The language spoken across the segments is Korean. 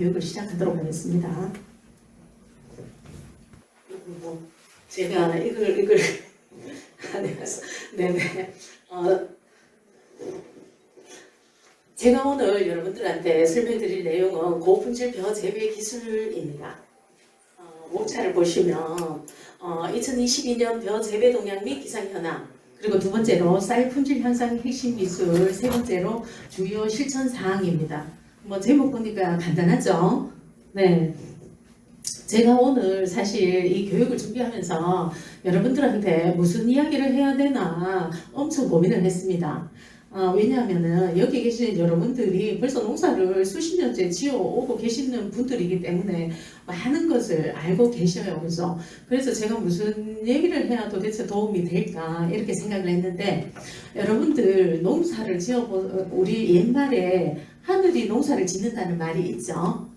교육을 시작하도록 하겠습니다. 제가 이걸 네네. 제가 오늘 여러분들한테 설명드릴 내용은 고품질 벼 재배 기술입니다. 목차를 보시면 2022년 벼 재배 동향 및 기상 현황, 그리고 두 번째로 쌀 품질 향상 핵심 기술, 세 번째로 주요 실천 사항입니다. 제목 보니까 간단하죠? 네. 제가 오늘 사실 이 교육을 준비하면서 여러분들한테 무슨 이야기를 해야 되나 엄청 고민을 했습니다. 왜냐하면은 여기 계신 여러분들이 벌써 농사를 수십 년째 지어오고 계시는 분들이기 때문에 많은 것을 알고 계셔요. 그래서 제가 무슨 얘기를 해야 도대체 도움이 될까 이렇게 생각을 했는데, 여러분들 농사를 우리 옛말에 하늘이 농사를 짓는다는 말이 있죠.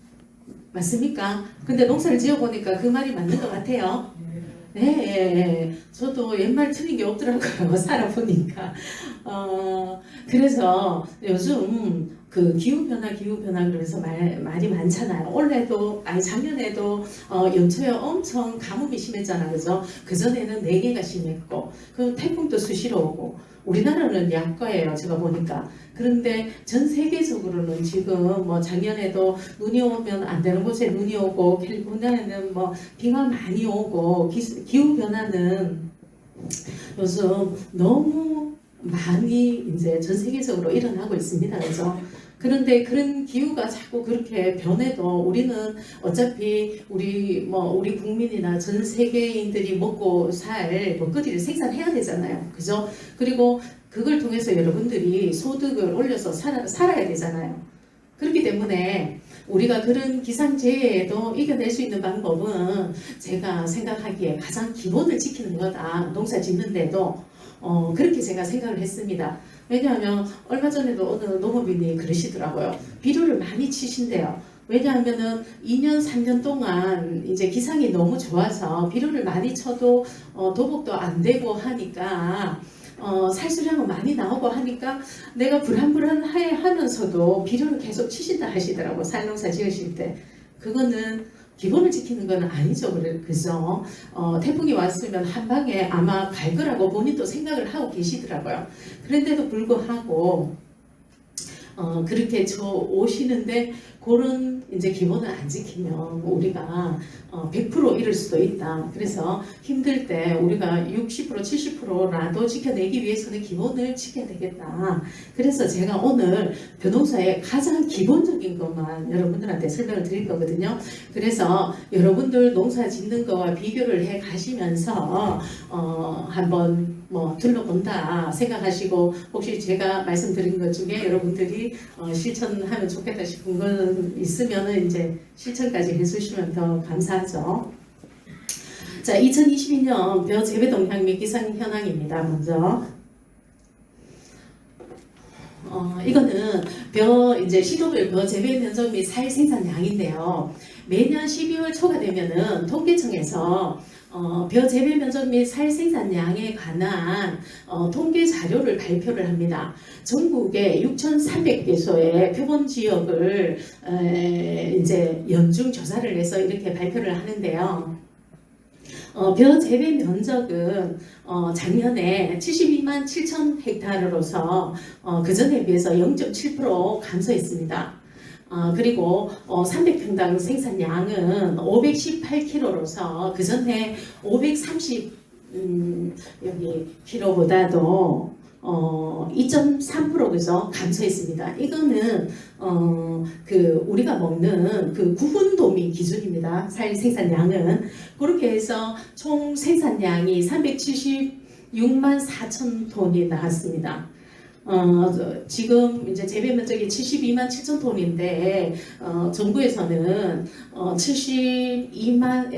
맞습니까? 근데 농사를 지어보니까 그 말이 맞는 것 같아요. 네, 저도 옛말 틀린 게 없더라고요. 살아보니까. 그래서 요즘 그 기후변화 그러면서 말이 많잖아요. 올해도, 작년에도 연초에 엄청 가뭄이 심했잖아요. 그죠? 그전에는 내개가 심했고, 그 태풍도 수시로 오고, 우리나라는 약과예요. 제가 보니까. 그런데 전 세계적으로는 지금 작년에도 눈이 오면 안 되는 곳에 눈이 오고, 캘리포니아에는 비가 많이 오고, 기후변화는 요즘 너무 많이 이제 전 세계적으로 일어나고 있습니다. 그죠? 그런데 그런 기후가 자꾸 그렇게 변해도 우리는 어차피 우리 국민이나 전 세계인들이 먹고 살 먹거리를 생산해야 되잖아요. 그죠? 그리고 그걸 통해서 여러분들이 소득을 올려서 살아야 되잖아요. 그렇기 때문에 우리가 그런 기상재해에도 이겨낼 수 있는 방법은 제가 생각하기에 가장 기본을 지키는 거다. 농사 짓는데도 그렇게 제가 생각을 했습니다. 왜냐하면 얼마 전에도 어느 농업인이 그러시더라고요. 비료를 많이 치신대요. 왜냐하면은 2년, 3년 동안 이제 기상이 너무 좋아서 비료를 많이 쳐도 도복도 안 되고 하니까 살수량은 많이 나오고 하니까 내가 불안불안해 하면서도 비료를 계속 치신다 하시더라고. 쌀농사 지으실 때. 그거는 기본을 지키는 건 아니죠. 그죠? 태풍이 왔으면 한 방에 아마 갈 거라고 본인도 생각을 하고 계시더라고요. 그런데도 불구하고 그렇게 오시는데 그런 이제 기본을 안 지키면 우리가 100% 이럴 수도 있다. 그래서 힘들 때 우리가 60% 70%라도 지켜내기 위해서는 기본을 지켜야 되겠다. 그래서 제가 오늘 벼농사의 가장 기본적인 것만 여러분들한테 설명을 드릴 거거든요. 그래서 여러분들 농사 짓는 거와 비교를 해 가시면서 한번 둘러본다 생각하시고, 혹시 제가 말씀드린 것 중에 여러분들이 실천하면 좋겠다 싶은 거는 있으면 이제 실천까지 해주시면 더 감사하죠. 자, 2022년 벼 재배 동향 및 기상 현황입니다. 먼저 이거는 이제 시도별 벼 재배 면적 및 쌀 생산량인데요. 매년 12월 초가 되면은 통계청에서 벼 재배 면적 및 쌀 생산량에 관한 통계 자료를 발표를 합니다. 전국에 6,300개소의 표본 지역을 이제 연중 조사를 해서 이렇게 발표를 하는데요. 벼 재배 면적은 작년에 72만 7천 헥타르로서 그전에 비해서 0.7% 감소했습니다. 그리고 300평당 생산량은 518kg로서 그전에 530 여기 kg보다도 2.3% 그죠? 감소했습니다. 이거는 우리가 먹는 그 구분도미 기준입니다. 쌀 생산량은 그렇게 해서 총 생산량이 376만 4천 톤이 나왔습니다. 지금 이제 재배 면적이 72만 7천 톤인데 정부에서는 72만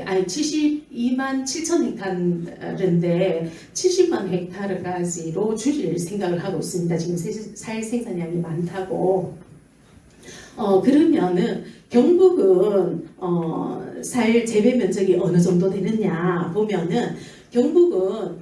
7천 헥타르인데 70만 헥타르까지로 줄일 생각을 하고 있습니다. 지금 쌀 생산량이 많다고. 그러면은 경북은 쌀 재배 면적이 어느 정도 되느냐 보면은 경북은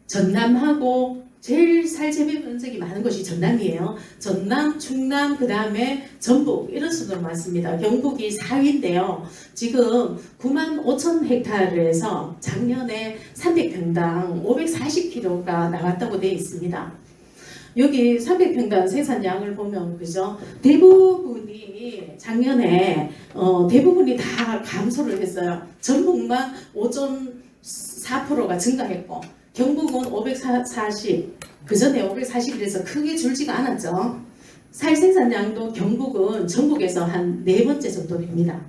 전남하고 제일 살 재배 면적이 많은 것이 전남이에요. 전남, 충남, 그 다음에 전북 이런 순으로 많습니다. 경북이 4위인데요. 지금 9만 5천 헥타르에서 작년에 300평당 540kg가 나왔다고 되어 있습니다. 여기 300평당 생산량을 보면 그죠? 대부분이 작년에 대부분이 다 감소를 했어요. 전북만 5.4%가 증가했고 경북은 540, 그 전에 541에서 크게 줄지가 않았죠. 살 생산량도 경북은 전국에서 한 4번째 정도 됩니다.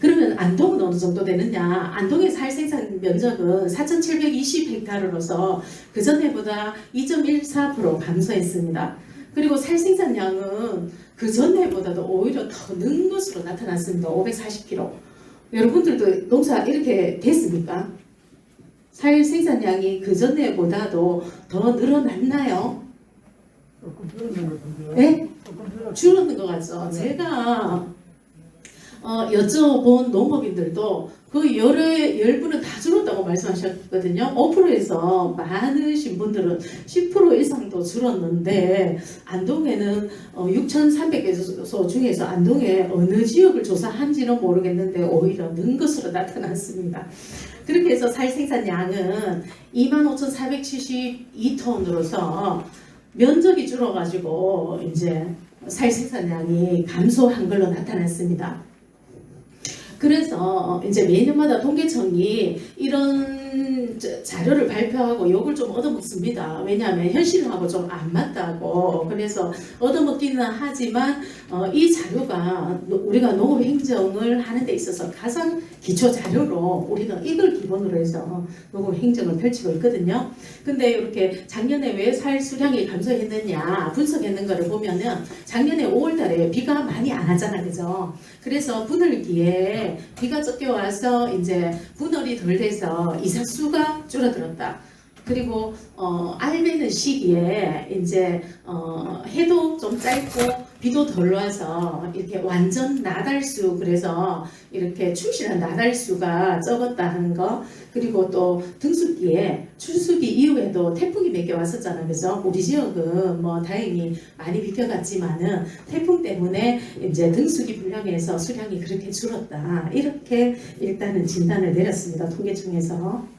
그러면 안동은 어느 정도 되느냐? 안동의 살 생산 면적은 4,720헥타르로서 그 전해보다 2.14% 감소했습니다. 그리고 살 생산량은 그 전해보다도 오히려 더 는 것으로 나타났습니다. 540kg. 여러분들도 농사 이렇게 됐습니까? 살 생산량이 그 전에보다도 더 늘어났나요? 네? 줄어든 것 같죠? 제가 여쭤본 농업인들도 그 열의 10분은 다 줄었다고 말씀하셨거든요. 5%에서 많으신 분들은 10% 이상도 줄었는데 안동에는 6,300개소 중에서 안동의 어느 지역을 조사한지는 모르겠는데 오히려 는 것으로 나타났습니다. 그렇게 해서 살 생산량은 25,472톤으로서 면적이 줄어가지고 이제 살 생산량이 감소한 걸로 나타났습니다. 그래서 이제 매년마다 통계청이 이런 자료를 발표하고 욕을 좀 얻어먹습니다. 왜냐하면 현실하고 좀 안 맞다고. 그래서 얻어먹기는 하지만 이 자료가 우리가 농업행정을 하는 데 있어서 가장 기초 자료로 우리는 이걸 기본으로 해서 농업행정을 펼치고 있거든요. 근데 이렇게 작년에 왜 살 수량이 감소했느냐 분석했는 거를 보면은 작년에 5월 달에 비가 많이 안 왔잖아요. 그죠? 그래서 분할기에 비가 적게 와서 이제 분할이 덜 돼서 이삭수가 줄어들었다. 그리고 알 매는 시기에 이제 해도 좀 짧고 비도 덜 와서 이렇게 완전 나달수, 그래서 이렇게 충실한 나달수가 적었다 하는 거. 그리고 또 등수기에 출수기 이후에도 태풍이 몇 개 왔었잖아요. 그죠? 우리 지역은 뭐 다행히 많이 비켜갔지만은 태풍 때문에 이제 등수기 불량에서 수량이 그렇게 줄었다. 이렇게 일단은 진단을 내렸습니다. 통계청에서.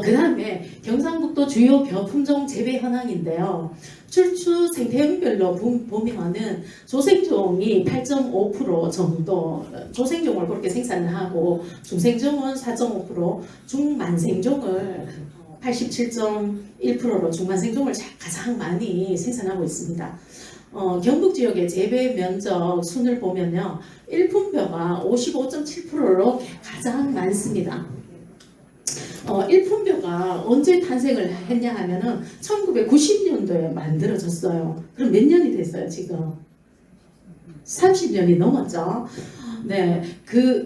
그 다음에 경상북도 주요 벼 품종 재배 현황인데요. 출추 생태형별로 보면은 조생종이 8.5% 정도, 조생종을 그렇게 생산을 하고 중생종은 4.5%, 중만생종을 87.1%로 중만생종을 가장 많이 생산하고 있습니다. 경북 지역의 재배 면적 순을 보면요. 일품벼가 55.7%로 가장 많습니다. 일품벼가 언제 탄생을 했냐 하면은 1990년도에 만들어졌어요. 그럼 몇 년이 됐어요, 지금? 30년이 넘었죠. 네,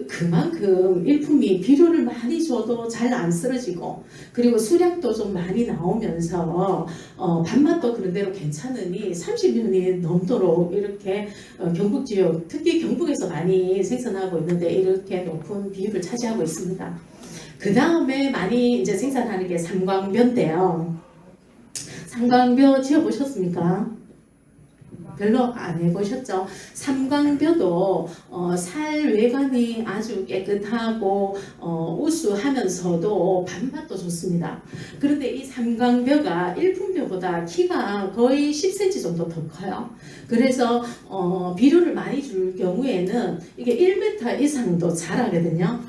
그만큼 일품이 비료를 많이 줘도 잘 안 쓰러지고, 그리고 수량도 좀 많이 나오면서 밥맛도 그런대로 괜찮으니 30년이 넘도록 이렇게 경북 지역, 특히 경북에서 많이 생산하고 있는데 이렇게 높은 비율을 차지하고 있습니다. 그 다음에 많이 이제 생산하는 게 삼광벼인데요. 삼광벼 지어보셨습니까? 별로 안 해보셨죠? 삼광벼도 살 외관이 아주 깨끗하고 우수하면서도 밥맛도 좋습니다. 그런데 이 삼광벼가 일품벼보다 키가 거의 10cm 정도 더 커요. 그래서 비료를 많이 줄 경우에는 이게 1m 이상도 자라거든요.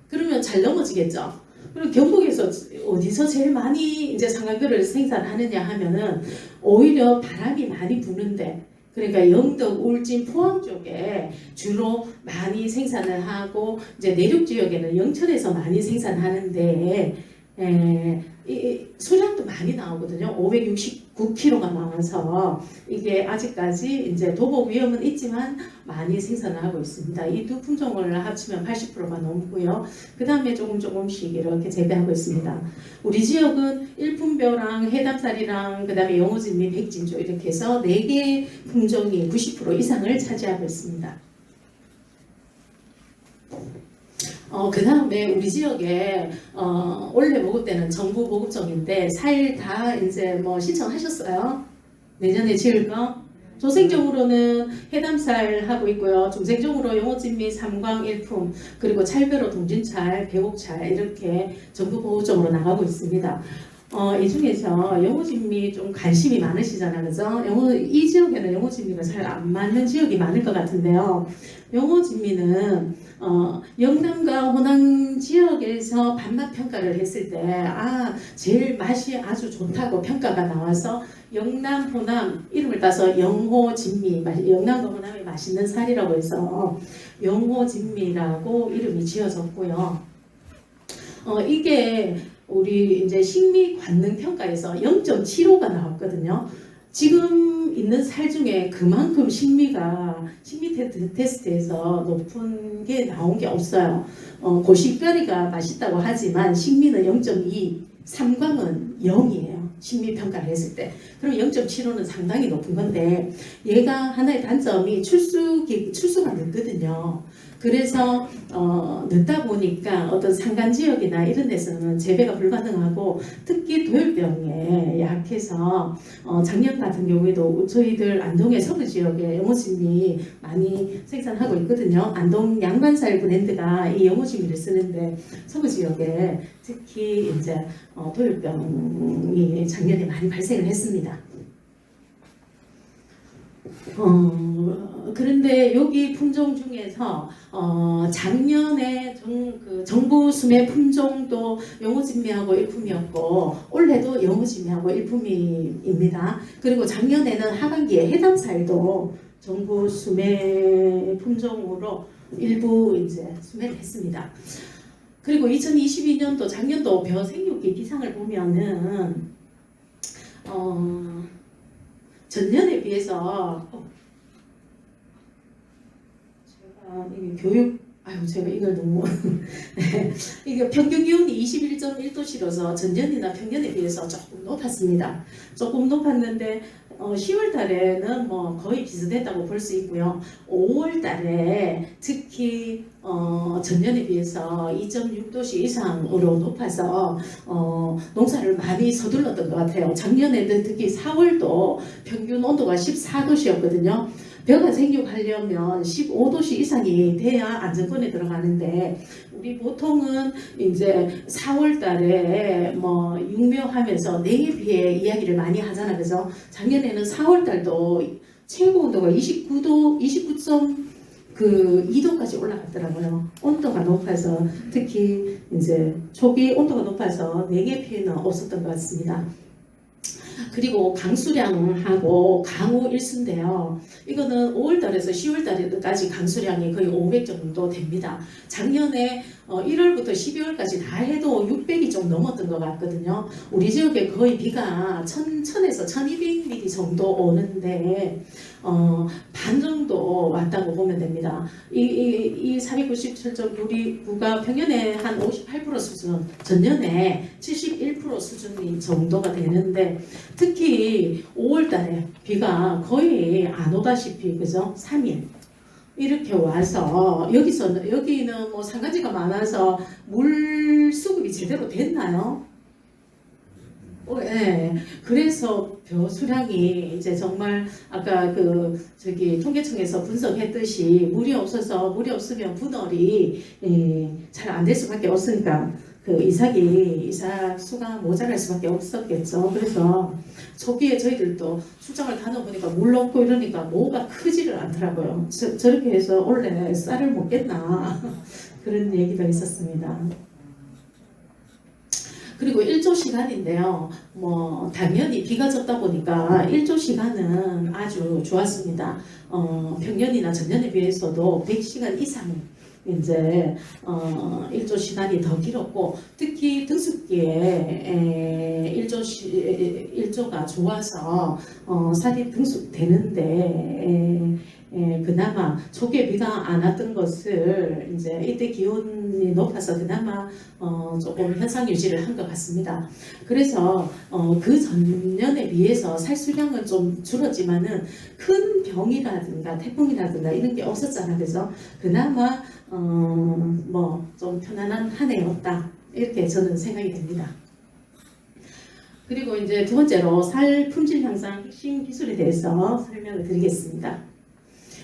그러면 잘 넘어지겠죠. 그리고 경북에서 어디서 제일 많이 이제 삼광벼를 생산하느냐 하면은 오히려 바람이 많이 부는데, 그러니까 영덕, 울진, 포항 쪽에 주로 많이 생산을 하고, 이제 내륙 지역에는 영천에서 많이 생산하는데 수량도 많이 나오거든요. 569kg가 나와서 이게 아직까지 이제 도복 위험은 있지만 많이 생산을 하고 있습니다. 이 두 품종을 합치면 80%가 넘고요. 그 다음에 조금씩 이렇게 재배하고 있습니다. 우리 지역은 일품벼랑 해담살이랑 그 다음에 영호진미, 백진조 이렇게 해서 4개 품종이 90% 이상을 차지하고 있습니다. 그 다음에 우리 지역에 원래 보급 때는 정부 보급정인데 4일 다 이제 뭐 신청하셨어요? 내년에 지을 거? 조생적으로는 해담살 하고 있고요. 중생적으로 용호진미, 삼광, 일품, 그리고 찰배로 동진찰, 배곡찰 이렇게 정부 보급적으로 나가고 있습니다. 이 중에서 영호진미 좀 관심이 많으시잖아요. 그죠? 이 지역에는 영호진미가 잘 안 맞는 지역이 많을 것 같은데요. 영호진미는 영남과 호남 지역에서 반맛 평가를 했을 때 제일 맛이 아주 좋다고 평가가 나와서 영남, 호남 이름을 따서 영호진미, 영남과 호남이 맛있는 살이라고 해서 영호진미라고 이름이 지어졌고요. 이게 우리 이제 식미 관능 평가에서 0.75가 나왔거든요. 지금 있는 살 중에 그만큼 식미 테스트에서 높은 게 나온 게 없어요. 고식별이가 맛있다고 하지만 식미는 0.2, 삼광은 0이에요. 식미 평가를 했을 때. 그럼 0.75는 상당히 높은 건데 얘가 하나의 단점이 출수가 늦거든요. 그래서 늦다 보니까 어떤 산간 지역이나 이런 데서는 재배가 불가능하고 특히 도열병에 약해서 작년 같은 경우에도 저희들 안동의 서부 지역에 영호진미 많이 생산하고 있거든요. 안동 양반살 브랜드가 이 영호진미를 쓰는데 서부 지역에 특히 이제 도열병이 작년에 많이 발생을 했습니다. 그런데 여기 품종 중에서 작년에 정부 수매 품종도 영호진미하고 일품이었고 올해도 영호진미하고 일품입니다. 그리고 작년에는 하반기에 해담살도 정부 수매 품종으로 일부 이제 수매를 했습니다. 그리고 2022년도 작년도 벼 생육기 기상을 보면은 전년에 비해서 제가 이게 제가 이걸 너무 이게 평균 기온이 21.1도씨라서 전년이나 평년에 비해서 조금 높았습니다. 조금 높았는데 10월 달에는 뭐 거의 비슷했다고 볼 수 있고요. 5월 달에 특히 전년에 비해서 2.6도씨 이상으로 높아서 농사를 많이 서둘렀던 것 같아요. 작년에는 특히 4월도 평균 온도가 14도씨였거든요. 벼가 생육하려면 15도씨 이상이 돼야 안정권에 들어가는데 우리 보통은 이제 4월 달에 뭐 육묘하면서 냉에 비해 이야기를 많이 하잖아. 그래서 작년에는 4월 달도 최고 온도가 29.2도까지 올라갔더라고요. 온도가 높아서 특히 이제 초기 온도가 높아서 냉의 피해는 없었던 것 같습니다. 그리고 강수량하고 강우 일수인데요. 이거는 5월달에서 10월달까지 강수량이 거의 500 정도 됩니다. 작년에 1월부터 12월까지 다 해도 600이 좀 넘었던 것 같거든요. 우리 지역에 거의 비가 1000에서 1200mm 정도 오는데 반 정도 왔다고 보면 됩니다. 이 497점 우리 구가 평년에 한 58% 수준, 전년에 71% 수준 정도가 되는데 특히 5월달에 비가 거의 안 오다시피 그죠? 3일 이렇게 와서 여기는 뭐 산간지가 많아서 물 수급이 제대로 됐나요? 네. 그래서 벼 수량이 이제 정말 아까 통계청에서 분석했듯이 물이 없으면 분할이 잘 안 될 수밖에 없으니까 이삭 수가 모자랄 수밖에 없었겠죠. 그래서 초기에 저희들도 출장을 다녀보니까 물 없고 이러니까 모가 크지를 않더라고요. 저렇게 해서 원래 쌀을 먹겠나 그런 얘기도 있었습니다. 그리고 일조 시간인데요. 뭐 당연히 비가 졌다 보니까 일조 시간은 아주 좋았습니다. 평년이나 전년에 비해서도 100시간 이상 이제 일조 시간이 더 길었고 특히 등숙기에 일조가 좋아서 살이 등숙되는데 그나마 초계비가 안 왔던 것을 이제 이때 기온이 높아서 그나마 조금 현상 유지를 한 것 같습니다. 그래서 그 전년에 비해서 살수량은 좀 줄었지만은 큰 병이라든가 태풍이라든가 이런 게 없었잖아. 그래서 그나마 뭐 좀 편안한 한 해였다. 이렇게 저는 생각이 됩니다. 그리고 이제 두 번째로 살 품질 향상 핵심 기술에 대해서 설명을 드리겠습니다.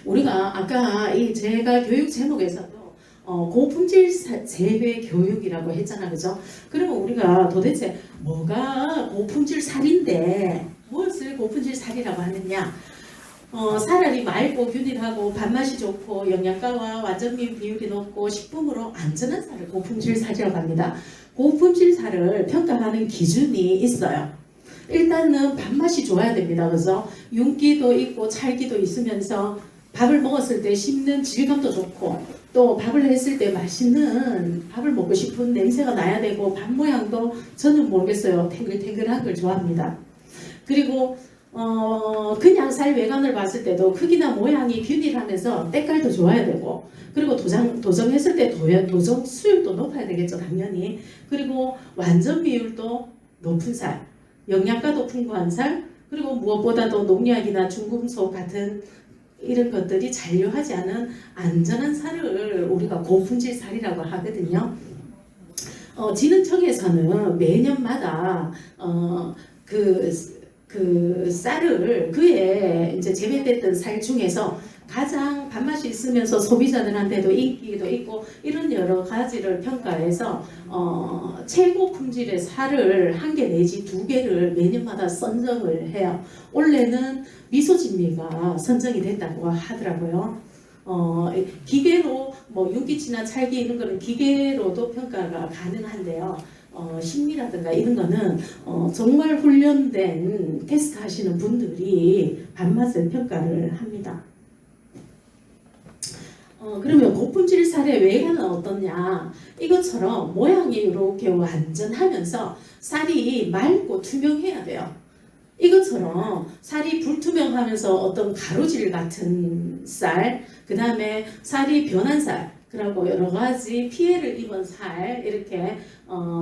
우리가 아까 제가 교육 제목에서도 고품질 재배 교육이라고 했잖아, 그죠? 그러면 우리가 도대체 뭐가 고품질 살인데 무엇을 고품질 살이라고 하느냐? 살알이 맑고 균일하고 밥맛이 좋고 영양가와 완전미 비율이 높고 식품으로 안전한 살을 고품질 살이라고 합니다. 고품질 살을 평가하는 기준이 있어요. 일단은 밥맛이 좋아야 됩니다. 그래서 윤기도 있고 찰기도 있으면서 밥을 먹었을 때 씹는 질감도 좋고 또 밥을 했을 때 맛있는 밥을 먹고 싶은 냄새가 나야 되고 밥 모양도 저는 모르겠어요. 탱글탱글한 걸 좋아합니다. 그리고 그냥 살 외관을 봤을 때도 크기나 모양이 균일하면서 때깔도 좋아야 되고 그리고 도정했을 때 도정 수율도 높아야 되겠죠, 당연히. 그리고 완전 비율도 높은 살, 영양가도 풍부한 살, 그리고 무엇보다도 농약이나 중금속 같은 이런 것들이 잔류하지 않은 안전한 살을 우리가 고품질 살이라고 하거든요. 진흥청에서는 매년마다 그 쌀을 그에 이제 재배됐던 살 중에서 가장 밥맛이 있으면서 소비자들한테도 인기도 있고 이런 여러 가지를 평가해서 최고 품질의 쌀을 1개 내지 2개를 매년마다 선정을 해요. 올해는 미소진미가 선정이 됐다고 하더라고요. 기계로 뭐 윤기치나 찰기 이런 거는 기계로도 평가가 가능한데요. 심리라든가 이런 거는 정말 훈련된 테스트 하시는 분들이 밥맛을 평가를 합니다. 그러면 고품질 쌀의 외관은 어떠냐? 이것처럼 모양이 이렇게 완전하면서 쌀이 맑고 투명해야 돼요. 이것처럼 쌀이 불투명하면서 어떤 가루질 같은 쌀, 그 다음에 쌀이 변한 쌀, 그리고 여러 가지 피해를 입은 살, 이렇게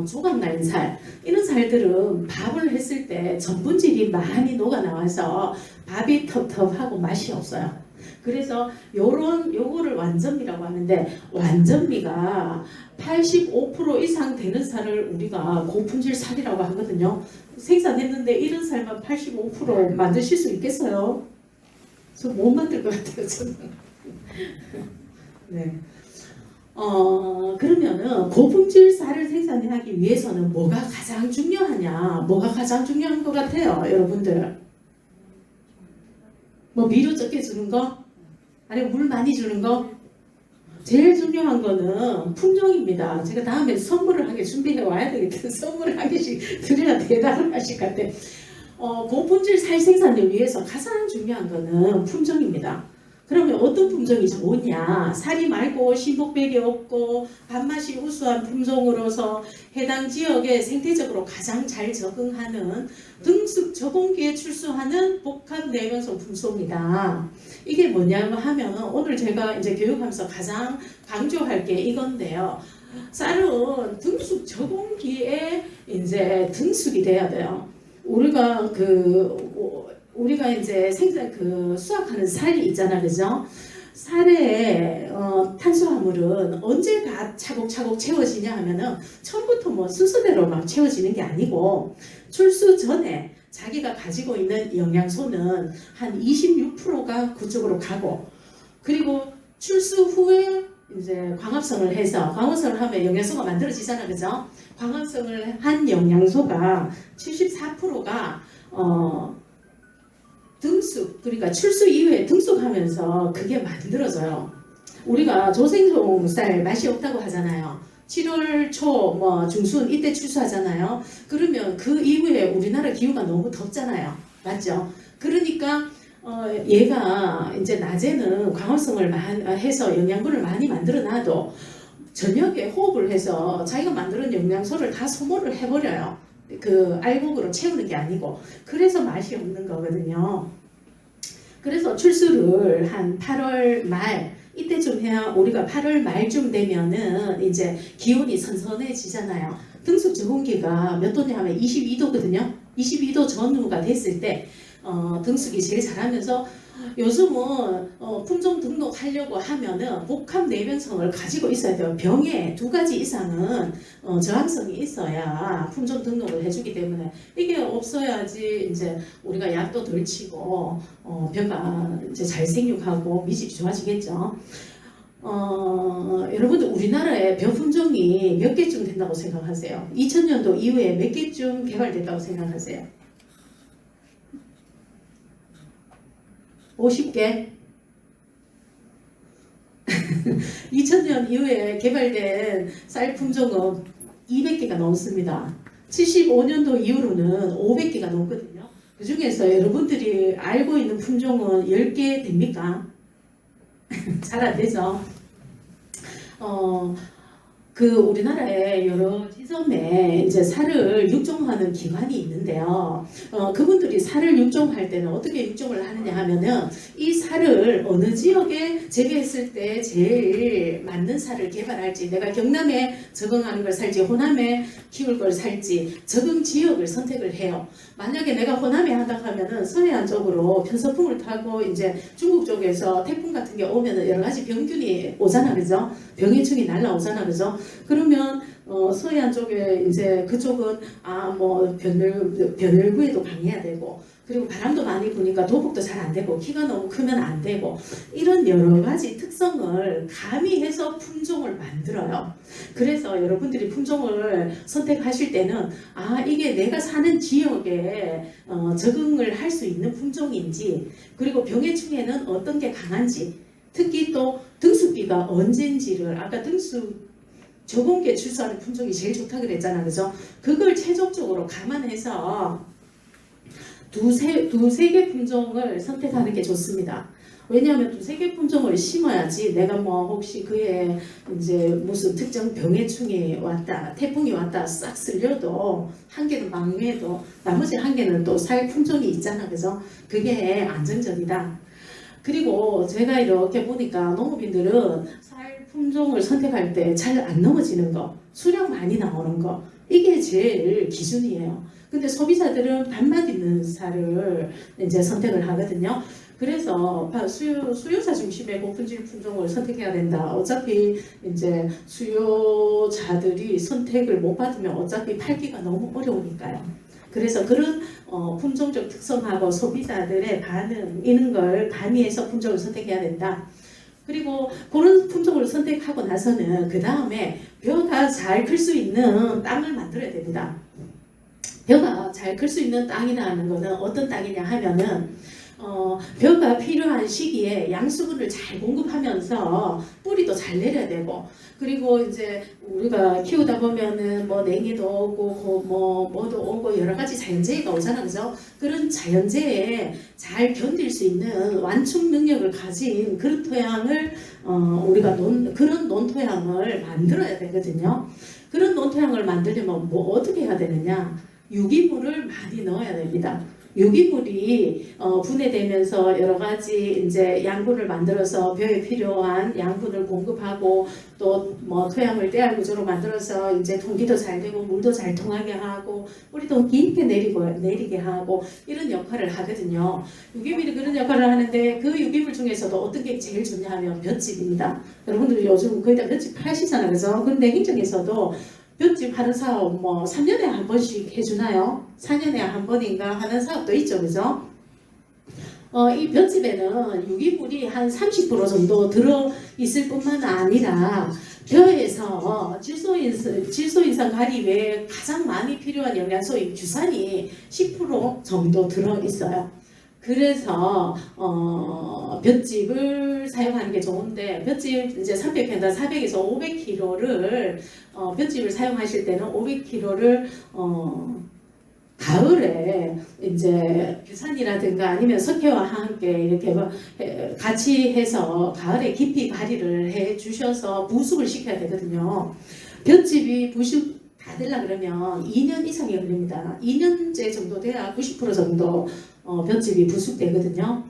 조각난 살, 이런 살들은 밥을 했을 때 전분질이 많이 녹아 나와서 밥이 텁텁하고 맛이 없어요. 그래서 요거를 완전미라고 하는데, 완전미가 85% 이상 되는 쌀을 우리가 고품질 쌀이라고 하거든요. 생산했는데 이런 쌀만 85% 만드실 수 있겠어요? 저 못 만들 것 같아요, 저는. 네. 그러면은 고품질 쌀을 생산하기 위해서는 뭐가 가장 중요하냐? 뭐가 가장 중요한 것 같아요, 여러분들? 뭐 비료 적게 주는 거? 아니면 물 많이 주는 거? 제일 중요한 거는 품종입니다. 제가 다음에 선물을 한 개 준비해 와야 되겠다. 선물을 한 개씩 드려야 대단하실 것 같아. 고품질 쌀 생산을 위해서 가장 중요한 거는 품종입니다. 그러면 어떤 품종이 좋으냐? 살이 맑고 신복백이 없고 밥맛이 우수한 품종으로서 해당 지역에 생태적으로 가장 잘 적응하는 등습 저공기에 출수하는 복합 내면성 품종이다. 이게 뭐냐면 하면 오늘 제가 이제 교육하면서 가장 강조할 게 이건데요. 쌀은 등습 저공기에 이제 등습이 돼야 돼요. 우리가 이제 수확하는 쌀이 있잖아, 그죠? 쌀의 탄수화물은 언제 다 차곡차곡 채워지냐 하면은 처음부터 뭐 순서대로 막 채워지는 게 아니고 출수 전에 자기가 가지고 있는 영양소는 한 26%가 그쪽으로 가고, 그리고 출수 후에 이제 광합성을 하면 영양소가 만들어지잖아, 그죠? 광합성을 한 영양소가 74%가 등숙, 그러니까 출수 이후에 등숙하면서 그게 만들어져요. 우리가 조생송쌀 맛이 없다고 하잖아요. 7월 초, 중순 이때 출수하잖아요. 그러면 그 이후에 우리나라 기후가 너무 덥잖아요. 맞죠? 그러니까 얘가 이제 낮에는 광합성을 해서 영양분을 많이 만들어놔도 저녁에 호흡을 해서 자기가 만드는 영양소를 다 소모를 해버려요. 그 알곡으로 채우는 게 아니고. 그래서 맛이 없는 거거든요. 그래서 출수를 한 8월 말 이때쯤 해야 우리가 8월 말쯤 되면은 이제 기온이 선선해지잖아요. 등수 적응기가 몇 도냐 하면 22도거든요. 22도 전후가 됐을 때 등수기 제일 잘하면서 요즘은 품종 등록하려고 하면은 복합 내변성을 가지고 있어야 돼요. 병에 2가지 이상은 저항성이 있어야 품종 등록을 해주기 때문에 이게 없어야지 이제 우리가 약도 덜 치고 벼가 이제 잘 생육하고 미집이 좋아지겠죠. 여러분들 우리나라에 벼 품종이 몇 개쯤 된다고 생각하세요? 2000년도 이후에 몇 개쯤 개발됐다고 생각하세요? 50개? 2000년 이후에 개발된 쌀 품종은 200개가 넘습니다. 75년도 이후로는 500개가 넘거든요. 그 중에서 여러분들이 알고 있는 품종은 10개 됩니까? 잘 안 되죠. 우리나라에 여러 지점에 이제 쌀을 육종하는 기관이 있는데요. 그분들이 쌀을 육종할 때는 어떻게 육종을 하느냐 하면은 이 쌀을 어느 지역에 재배했을 때 제일 맞는 쌀을 개발할지, 내가 경남에 적응하는 걸 살지 호남에 키울 걸 살지 적응 지역을 선택을 해요. 만약에 내가 호남에 하다 하면은 서해안 쪽으로 편서풍을 타고 이제 중국 쪽에서 태풍 같은 게 오면은 여러 가지 병균이 오잖아, 그죠? 병해충이 날라오잖아, 그죠? 그러면 서해안 쪽에 이제 그쪽은 변열구에도 강해야 되고, 그리고 바람도 많이 부니까 도복도 잘 안 되고, 키가 너무 크면 안 되고, 이런 여러 가지 특성을 가미해서 품종을 만들어요. 그래서 여러분들이 품종을 선택하실 때는 이게 내가 사는 지역에 적응을 할 수 있는 품종인지, 그리고 병해충에는 어떤 게 강한지, 특히 또 등수기가 언젠지를, 아까 등수 적응기에 출소하는 품종이 제일 좋다 그랬잖아, 그죠? 그걸 최종적으로 감안해서 두세 개 품종을 선택하는 게 좋습니다. 왜냐하면 두세 개 품종을 심어야지 내가 혹시 그에 이제 무슨 특정 병해충이 왔다, 태풍이 왔다 싹 쓸려도 한 개는 망해도 나머지 한 개는 또 살 품종이 있잖아, 그죠? 그게 안정적이다. 그리고 제가 이렇게 보니까 농업인들은 쌀 품종을 선택할 때 잘 안 넘어지는 거, 수량 많이 나오는 거, 이게 제일 기준이에요. 근데 소비자들은 밥맛 있는 쌀을 이제 선택을 하거든요. 그래서 수요자 중심의 고품질 품종을 선택해야 된다. 어차피 이제 수요자들이 선택을 못 받으면 어차피 팔기가 너무 어려우니까요. 그래서 그런 품종적 특성하고 소비자들의 반응 이런 걸 가미해서 품종을 선택해야 된다. 그리고 그런 품종을 선택하고 나서는 그 다음에 벼가 잘 클 수 있는 땅을 만들어야 됩니다. 벼가 잘 클 수 있는 땅이라는 것은 어떤 땅이냐 하면은 벼가 필요한 시기에 양수분을 잘 공급하면서 뿌리도 잘 내려야 되고, 그리고 이제 우리가 키우다 보면은 냉해도 오고 뭐도 오고 여러 가지 자연재해가 오잖아, 그죠? 그런 자연재해에 잘 견딜 수 있는 완충 능력을 가진 그런 토양을 우리가 그런 논토양을 만들어야 되거든요. 그런 논토양을 만들려면 어떻게 해야 되느냐? 유기물을 많이 넣어야 됩니다. 유기물이 분해되면서 여러 가지 이제 양분을 만들어서 벼에 필요한 양분을 공급하고, 또 토양을 떼알 구조로 만들어서 이제 통기도 잘 되고 물도 잘 통하게 하고 뿌리도 깊게 내리게 하고 이런 역할을 하거든요. 유기물이 그런 역할을 하는데 그 유기물 중에서도 어떤 게 제일 좋냐 하면 볏짚입니다. 여러분들 요즘 거의 다 볏짚 하시잖아요, 그죠? 근데 행정에서도 볏짚 하는 사업 3년에 한 번씩 해주나요? 4년에 한 번인가 하는 사업도 있죠, 그죠? 이 볏짚에는 유기물이 한 30% 정도 들어있을 뿐만 아니라 벼에서 질소인산 가리 외에 가장 많이 필요한 영양소인 규산이 10% 정도 들어있어요. 그래서 볏짚을 사용하는 게 좋은데, 볏짚 이제 300평당 400에서 500kg를 볏짚을 사용하실 때는 500kg를 가을에 이제 규산이라든가 아니면 석회와 함께 이렇게 같이 해서 가을에 깊이 발휘를 해 주셔서 부숙을 시켜야 되거든요. 볏짚이 부숙 다 되려 그러면 2년 이상이 걸립니다. 2년째 정도 돼야 90% 정도 볏짚이 부숙되거든요.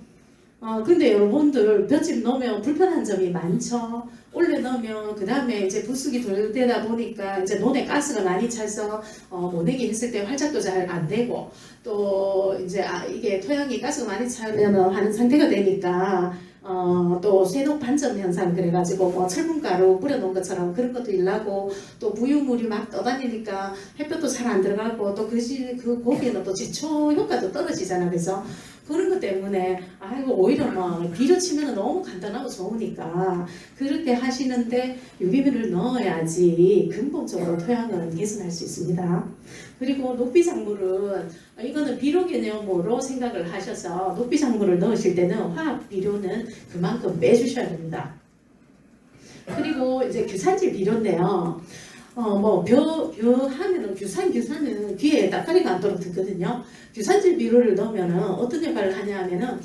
근데 여러분들 볏짚 넣으면 불편한 점이 많죠. 올래 넣으면 그 다음에 이제 부숙이 덜 되다 보니까 이제 논에 가스가 많이 차서 모내기 했을 때 활작도 잘 안 되고 또 이제 이게 토양이 가스가 많이 차면 하는 상태가 되니까 또 쇠독 반점 현상 그래가지고 뭐 철분가루 뿌려놓은 것처럼 그런 것도 일나고 또 부유물이 막 떠다니니까 햇볕도 잘 안 들어가고 또 그 고기에는 또 제초 효과도 떨어지잖아. 그래서 그런 것 때문에 아이고 오히려 막 비료 치면 너무 간단하고 좋으니까 그렇게 하시는데 유기물을 넣어야지 근본적으로 토양은 개선할 수 있습니다. 그리고 녹비작물은 이거는 비료 개념으로 생각을 하셔서 녹비작물을 넣으실 때는 화학 비료는 그만큼 빼주셔야 됩니다. 그리고 이제 규산질 비료인데요. 벼 하면은 규산은 귀에 따까리가 않도록 듣거든요. 규산질 비료를 넣으면은 어떤 역할을 하냐 하면은,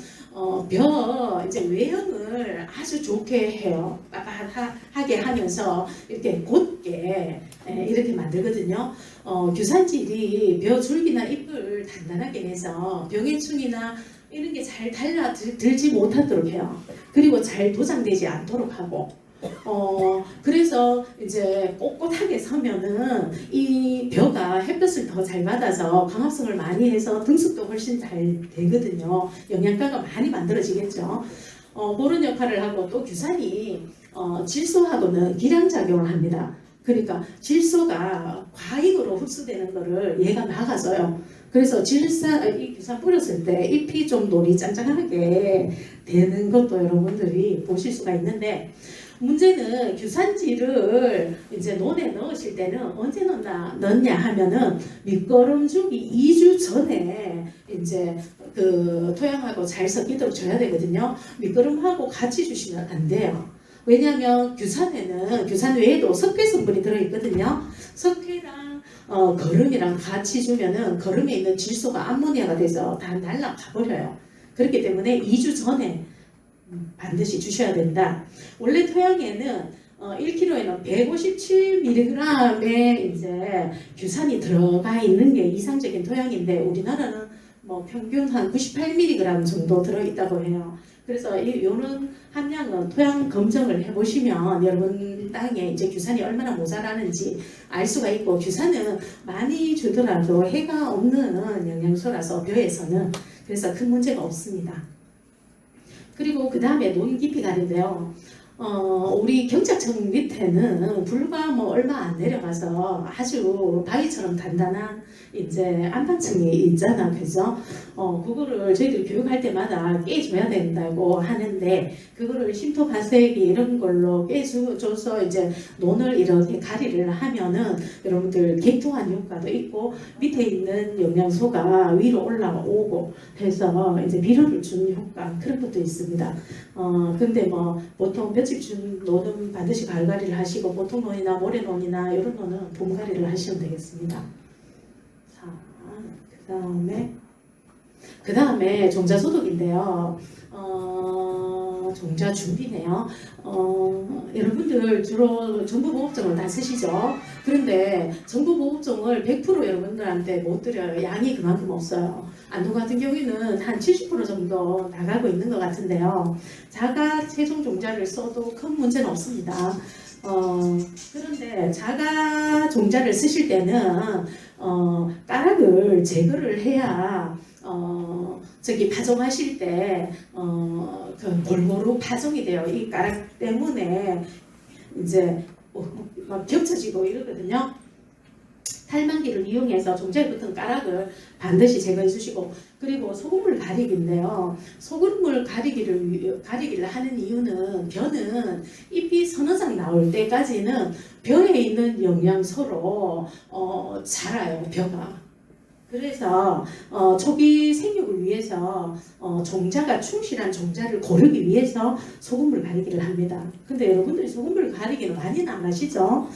벼 이제 외형을 아주 좋게 해요. 빳빳하게 하면서 이렇게 곧게 이렇게 만들거든요. 규산질이 벼 줄기나 잎을 단단하게 해서 병해충이나 이런 게 잘 들지 못하도록 해요. 그리고 잘 도장되지 않도록 하고, 그래서 이제 꼿꼿하게 서면은 이 벼가 햇볕을 더 잘 받아서 광합성을 많이 해서 등숙도 훨씬 잘 되거든요. 영양가가 많이 만들어지겠죠. 그런 역할을 하고 또 규산이 질소하고는 기량작용을 합니다. 그러니까 질소가 과잉으로 흡수되는 거를 얘가 막아서요. 그래서 이 규산 뿌렸을 때 잎이 좀 놀이 짱짱하게 되는 것도 여러분들이 보실 수가 있는데, 문제는 규산지를 이제 논에 넣으실 때는 언제 넣냐 하면은 밑거름 주기 2주 전에 이제 그 토양하고 잘 섞이도록 줘야 되거든요. 밑거름하고 같이 주시면 안 돼요. 왜냐하면 규산 외에도 석회 성분이 들어있거든요. 석회랑 거름이랑 같이 주면은 거름에 있는 질소가 암모니아가 돼서 다 날아가 버려요. 그렇기 때문에 2주 전에 반드시 주셔야 된다. 원래 토양에는 1kg에는 157mg의 이제 규산이 들어가 있는 게 이상적인 토양인데 우리나라는 뭐 평균 한 98mg 정도 들어있다고 해요. 그래서 이런 함량은 토양 검정을 해보시면 여러분 땅에 이제 규산이 얼마나 모자라는지 알 수가 있고, 규산은 많이 주더라도 해가 없는 영양소라서 벼에서는 그래서 큰 문제가 없습니다. 그리고 그 다음에 논 깊이 가는데요. 우리 경착청 밑에는 불과 뭐 얼마 안 내려가서 아주 바위처럼 단단한 이제 안방층이 있잖아, 그죠? 그거를 저희들이 교육할 때마다 깨줘야 된다고 하는데, 그거를 심토 발색이 이런 걸로 깨줘서 이제 논을 이렇게 가리를 하면은 여러분들 개토한 효과도 있고 밑에 있는 영양소가 위로 올라오고 해서 이제 비료를 주는 효과, 그런 것도 있습니다. 근데 뭐 보통 볏짚 준 논은 반드시 가을가리를 하시고, 보통 논이나 모래논이나 이런 논은 봄가리를 하시면 되겠습니다. 자, 그 다음에 종자 소독인데요. 종자 준비네요. 여러분들 주로 정부보호종을 다 쓰시죠. 그런데 정부보호종을 100% 여러분들한테 못 드려요. 양이 그만큼 없어요. 안동 같은 경우에는 한 70% 정도 나가고 있는 것 같은데요. 자가 최종 종자를 써도 큰 문제는 없습니다. 그런데 자가 종자를 쓰실 때는 가락을 제거를 해야 파종하실 때 그 골고루 파종이 돼요. 이 가락 때문에 이제 막 겹쳐지고 이러거든요. 탈만기를 이용해서 종자에 붙은 가락을 반드시 제거해 주시고, 그리고 소금물 가리기인데요. 소금물 가리기를 하는 이유는 벼는 잎이 서너 장 나올 때까지는 벼에 있는 영양소로 자라요, 벼가. 그래서 초기 생육을 위해서 종자가 충실한 종자를 고르기 위해서 소금물 가리기를 합니다. 근데 여러분들이 소금물 가리기는 많이는 안 하시죠?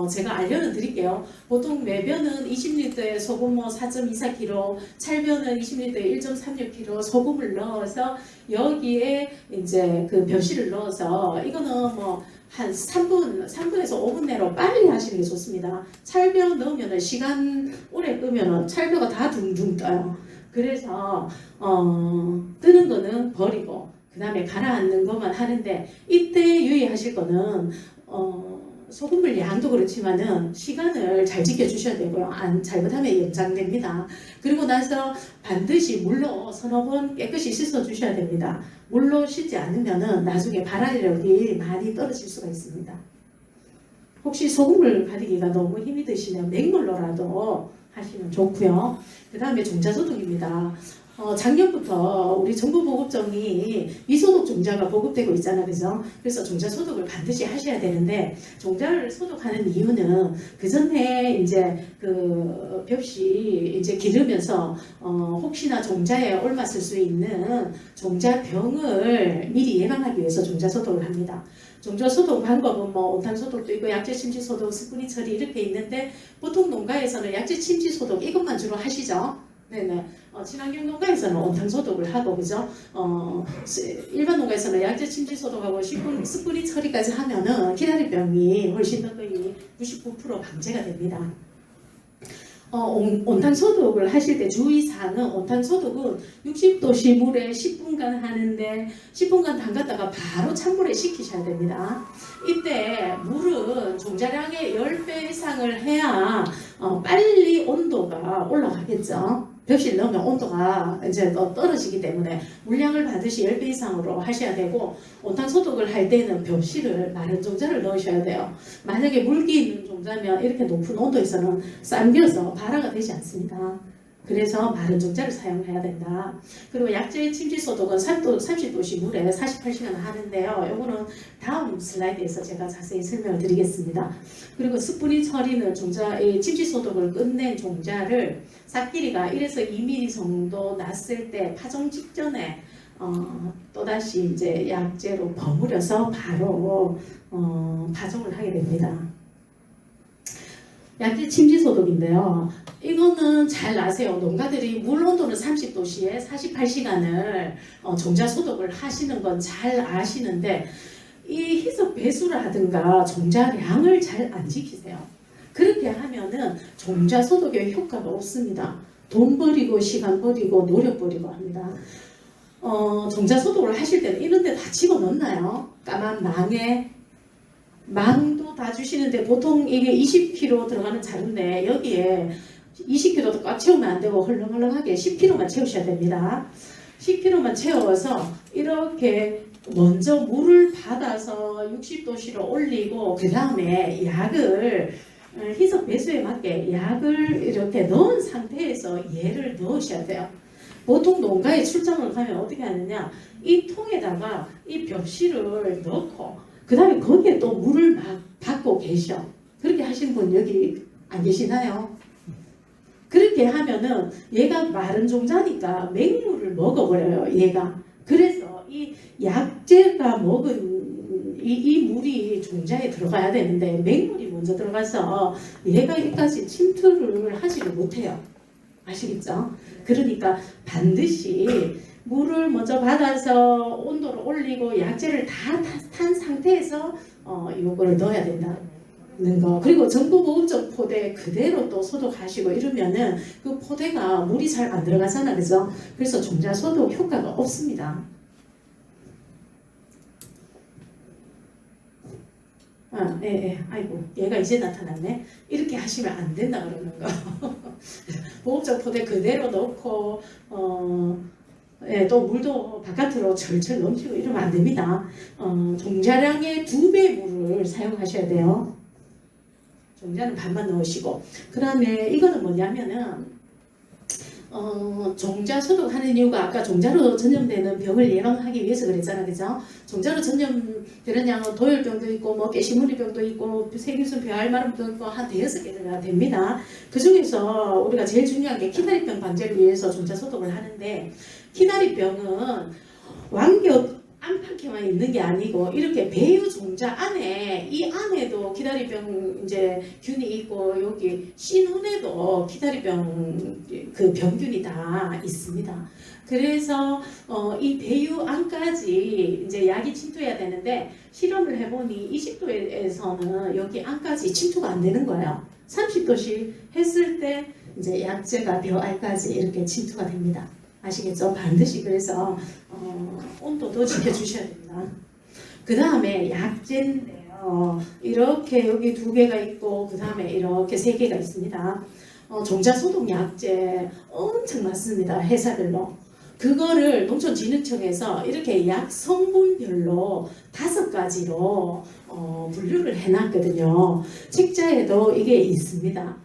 제가 알려는 드릴게요. 보통 매벼는 20리터에 소금 4.24kg, 찰벼는 20리터에 1.36kg 소금을 넣어서 여기에 이제 그 벼씨를 넣어서, 이거는 뭐 한 3분에서 5분 내로 빨리 하시는 게 좋습니다. 찰벼 넣으면 시간 오래 끄면 찰벼가 다 둥둥 떠요. 그래서 뜨는 거는 버리고 그 다음에 가라앉는 것만 하는데 이때 유의하실 거는 소금물 양도 그렇지만은 시간을 잘 지켜주셔야 되고요. 잘못하면 연장됩니다. 그리고 나서 반드시 물로 서너 번 깨끗이 씻어주셔야 됩니다. 물로 씻지 않으면은 나중에 발화력이 많이 떨어질 수가 있습니다. 혹시 소금물 가리기가 너무 힘이 드시면 맹물로라도 하시면 좋고요. 그 다음에 종자소독입니다. 작년부터 우리 정부보급청이 미소독 종자가 보급되고 있잖아요. 그죠? 그래서 종자 소독을 반드시 하셔야 되는데, 종자를 소독하는 이유는 그 전에 이제 그 벽시 이제 기르면서 혹시나 종자에 옮았을 수 있는 종자병을 미리 예방하기 위해서 종자 소독을 합니다. 종자 소독 방법은 뭐 온탕 소독도 있고 약재 침지 소독, 스프링 처리 이렇게 있는데, 보통 농가에서는 약재 침지 소독 이것만 주로 하시죠. 네네. 친환경 농가에서는 온탕 소독을 하고, 그죠? 일반 농가에서는 약재 침지 소독하고 스프링 처리까지 하면은 기다리병이 훨씬 더 거의 99% 방제가 됩니다. 온탕 소독을 하실 때 주의사항은, 온탕 소독은 60도씨 물에 10분간 하는데 10분간 담갔다가 바로 찬물에 식히셔야 됩니다. 이때 물은 종자량의 10배 이상을 해야 빨리 온도가 올라가겠죠. 벽실 넣으면 온도가 이제 더 떨어지기 때문에 물량을 반드시 10배 이상으로 하셔야 되고, 온탕 소독을 할 때는 벽실을 마른 종자를 넣으셔야 돼요. 만약에 물기 있는 종자면 이렇게 높은 온도에서는 삶겨서 발화가 되지 않습니다. 그래서 마른 종자를 사용해야 된다. 그리고 약재 침지 소독은 30도씨 물에 48시간 하는데요. 이거는 다음 슬라이드에서 제가 자세히 설명을 드리겠습니다. 그리고 스프링 처리는 종자의 침지 소독을 끝낸 종자를 싹 길이가 1에서 2mm 정도 났을 때 파종 직전에 또다시 이제 약재로 버무려서 바로 파종을 하게 됩니다. 약재 침지 소독인데요. 이거는 잘 아세요. 농가들이 물 온도는 30도씨에 48시간을 종자 소독을 하시는 건 잘 아시는데, 이 희석 배수라든가 종자량을 잘 안 지키세요. 그렇게 하면은 종자 소독의 효과가 없습니다. 돈 버리고 시간 버리고 노력 버리고 합니다. 종자 소독을 하실 때는 이런 데 다 집어넣나요? 까만 망도 다 주시는데, 보통 이게 20kg 들어가는 자루인데 여기에 20kg도 꽉 채우면 안 되고 헐렁헐렁하게 10kg만 채우셔야 됩니다. 10kg만 채워서 이렇게 먼저 물을 받아서 60도씨로 올리고, 그 다음에 약을 희석 배수에 맞게 약을 이렇게 넣은 상태에서 얘를 넣으셔야 돼요. 보통 농가에 출장을 가면 어떻게 하느냐, 이 통에다가 이 벽실을 넣고 그 다음에 거기에 또 물을 막 받고 계셔. 그렇게 하시는 분 여기 안 계시나요? 그렇게 하면은 얘가 마른 종자니까 맹물을 먹어버려요, 얘가. 그래서 이 약재가 먹은 이 물이 종자에 들어가야 되는데 맹물이 먼저 들어가서 얘가 여기까지 침투를 하지를 못해요. 아시겠죠? 그러니까 반드시 물을 먼저 받아서 온도를 올리고 약재를 다 탄 상태에서 요거를 넣어야 된다는 거. 그리고 정부보급적 포대 그대로 또 소독하시고 이러면은 그 포대가 물이 잘 안 들어가잖아, 그죠? 그래서 종자 소독 효과가 없습니다. 아이고, 얘가 이제 나타났네. 이렇게 하시면 안 된다 그러는 거. 보급적 포대 그대로 넣고 또 물도 바깥으로 철철 넘치고 이러면 안 됩니다. 종자량의 2배 물을 사용하셔야 돼요. 종자는 반만 넣으시고, 그 다음에 이거는 뭐냐면은 종자 소독하는 이유가 아까 종자로 전염되는 병을 예방하기 위해서 그랬잖아, 그죠? 종자로 전염되는 양은 도열병도 있고, 뭐 깨시무늬병도 있고, 세균성 배알마름도 있고, 한 5개가 됩니다. 그 중에서 우리가 제일 중요한 게 키다리병 방제를 위해서 종자 소독을 하는데, 키다리병은 완벽 안팎에만 있는 게 아니고 이렇게 배유 종자 안에, 이 안에도 기다리병 이제 균이 있고, 여기 씨눈에도 기다리병 그 병균이 다 있습니다. 그래서 이 배유 안까지 이제 약이 침투해야 되는데, 실험을 해보니 20도에서는 여기 안까지 침투가 안 되는 거예요. 30도씩 했을 때 이제 약재가 벼 알까지 이렇게 침투가 됩니다. 아시겠죠? 반드시 그래서 온도도 지켜주셔야 됩니다. 그 다음에 약재인데요. 이렇게 여기 2개가 있고 그 다음에 이렇게 3개가 있습니다. 종자소독 약재 엄청 많습니다. 회사별로. 그거를 농촌진흥청에서 이렇게 약 성분별로 5가지로 분류를 해놨거든요. 책자에도 이게 있습니다.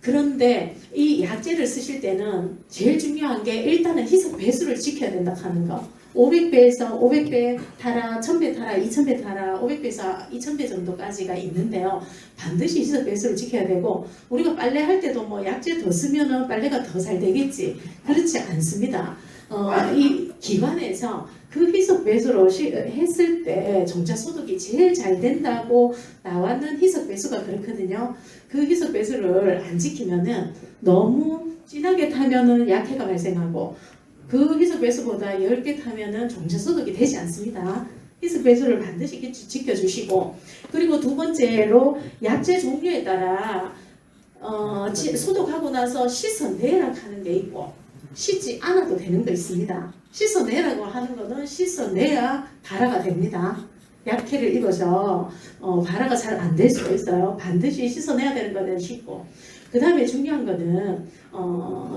그런데 이 약재를 쓰실 때는 제일 중요한 게 일단은 희석 배수를 지켜야 된다 하는 거. 500배에서 500배 타라, 1000배 타라, 2000배 타라, 500배에서 2000배 정도까지가 있는데요. 반드시 희석 배수를 지켜야 되고, 우리가 빨래 할 때도 뭐 약재 더 쓰면은 빨래가 더 잘 되겠지. 그렇지 않습니다. 이 기관에서 그 희석 배수로 했을 때 종자 소독이 제일 잘 된다고 나왔는 희석 배수가 그렇거든요. 그 희석 배수를 안 지키면은 너무 진하게 타면은 약해가 발생하고, 그 희석 배수보다 10개 타면은 종자 소독이 되지 않습니다. 희석 배수를 반드시 지켜주시고, 그리고 2번째로 약재 종류에 따라 소독하고 나서 씻어내라 하는 게 있고 씻지 않아도 되는 거 있습니다. 씻어내라고 하는 거는 씻어내야 발화가 됩니다. 약해를 입어서 발화가 잘 안 될 수가 있어요. 반드시 씻어내야 되는 거는 씻고, 그 다음에 중요한 거는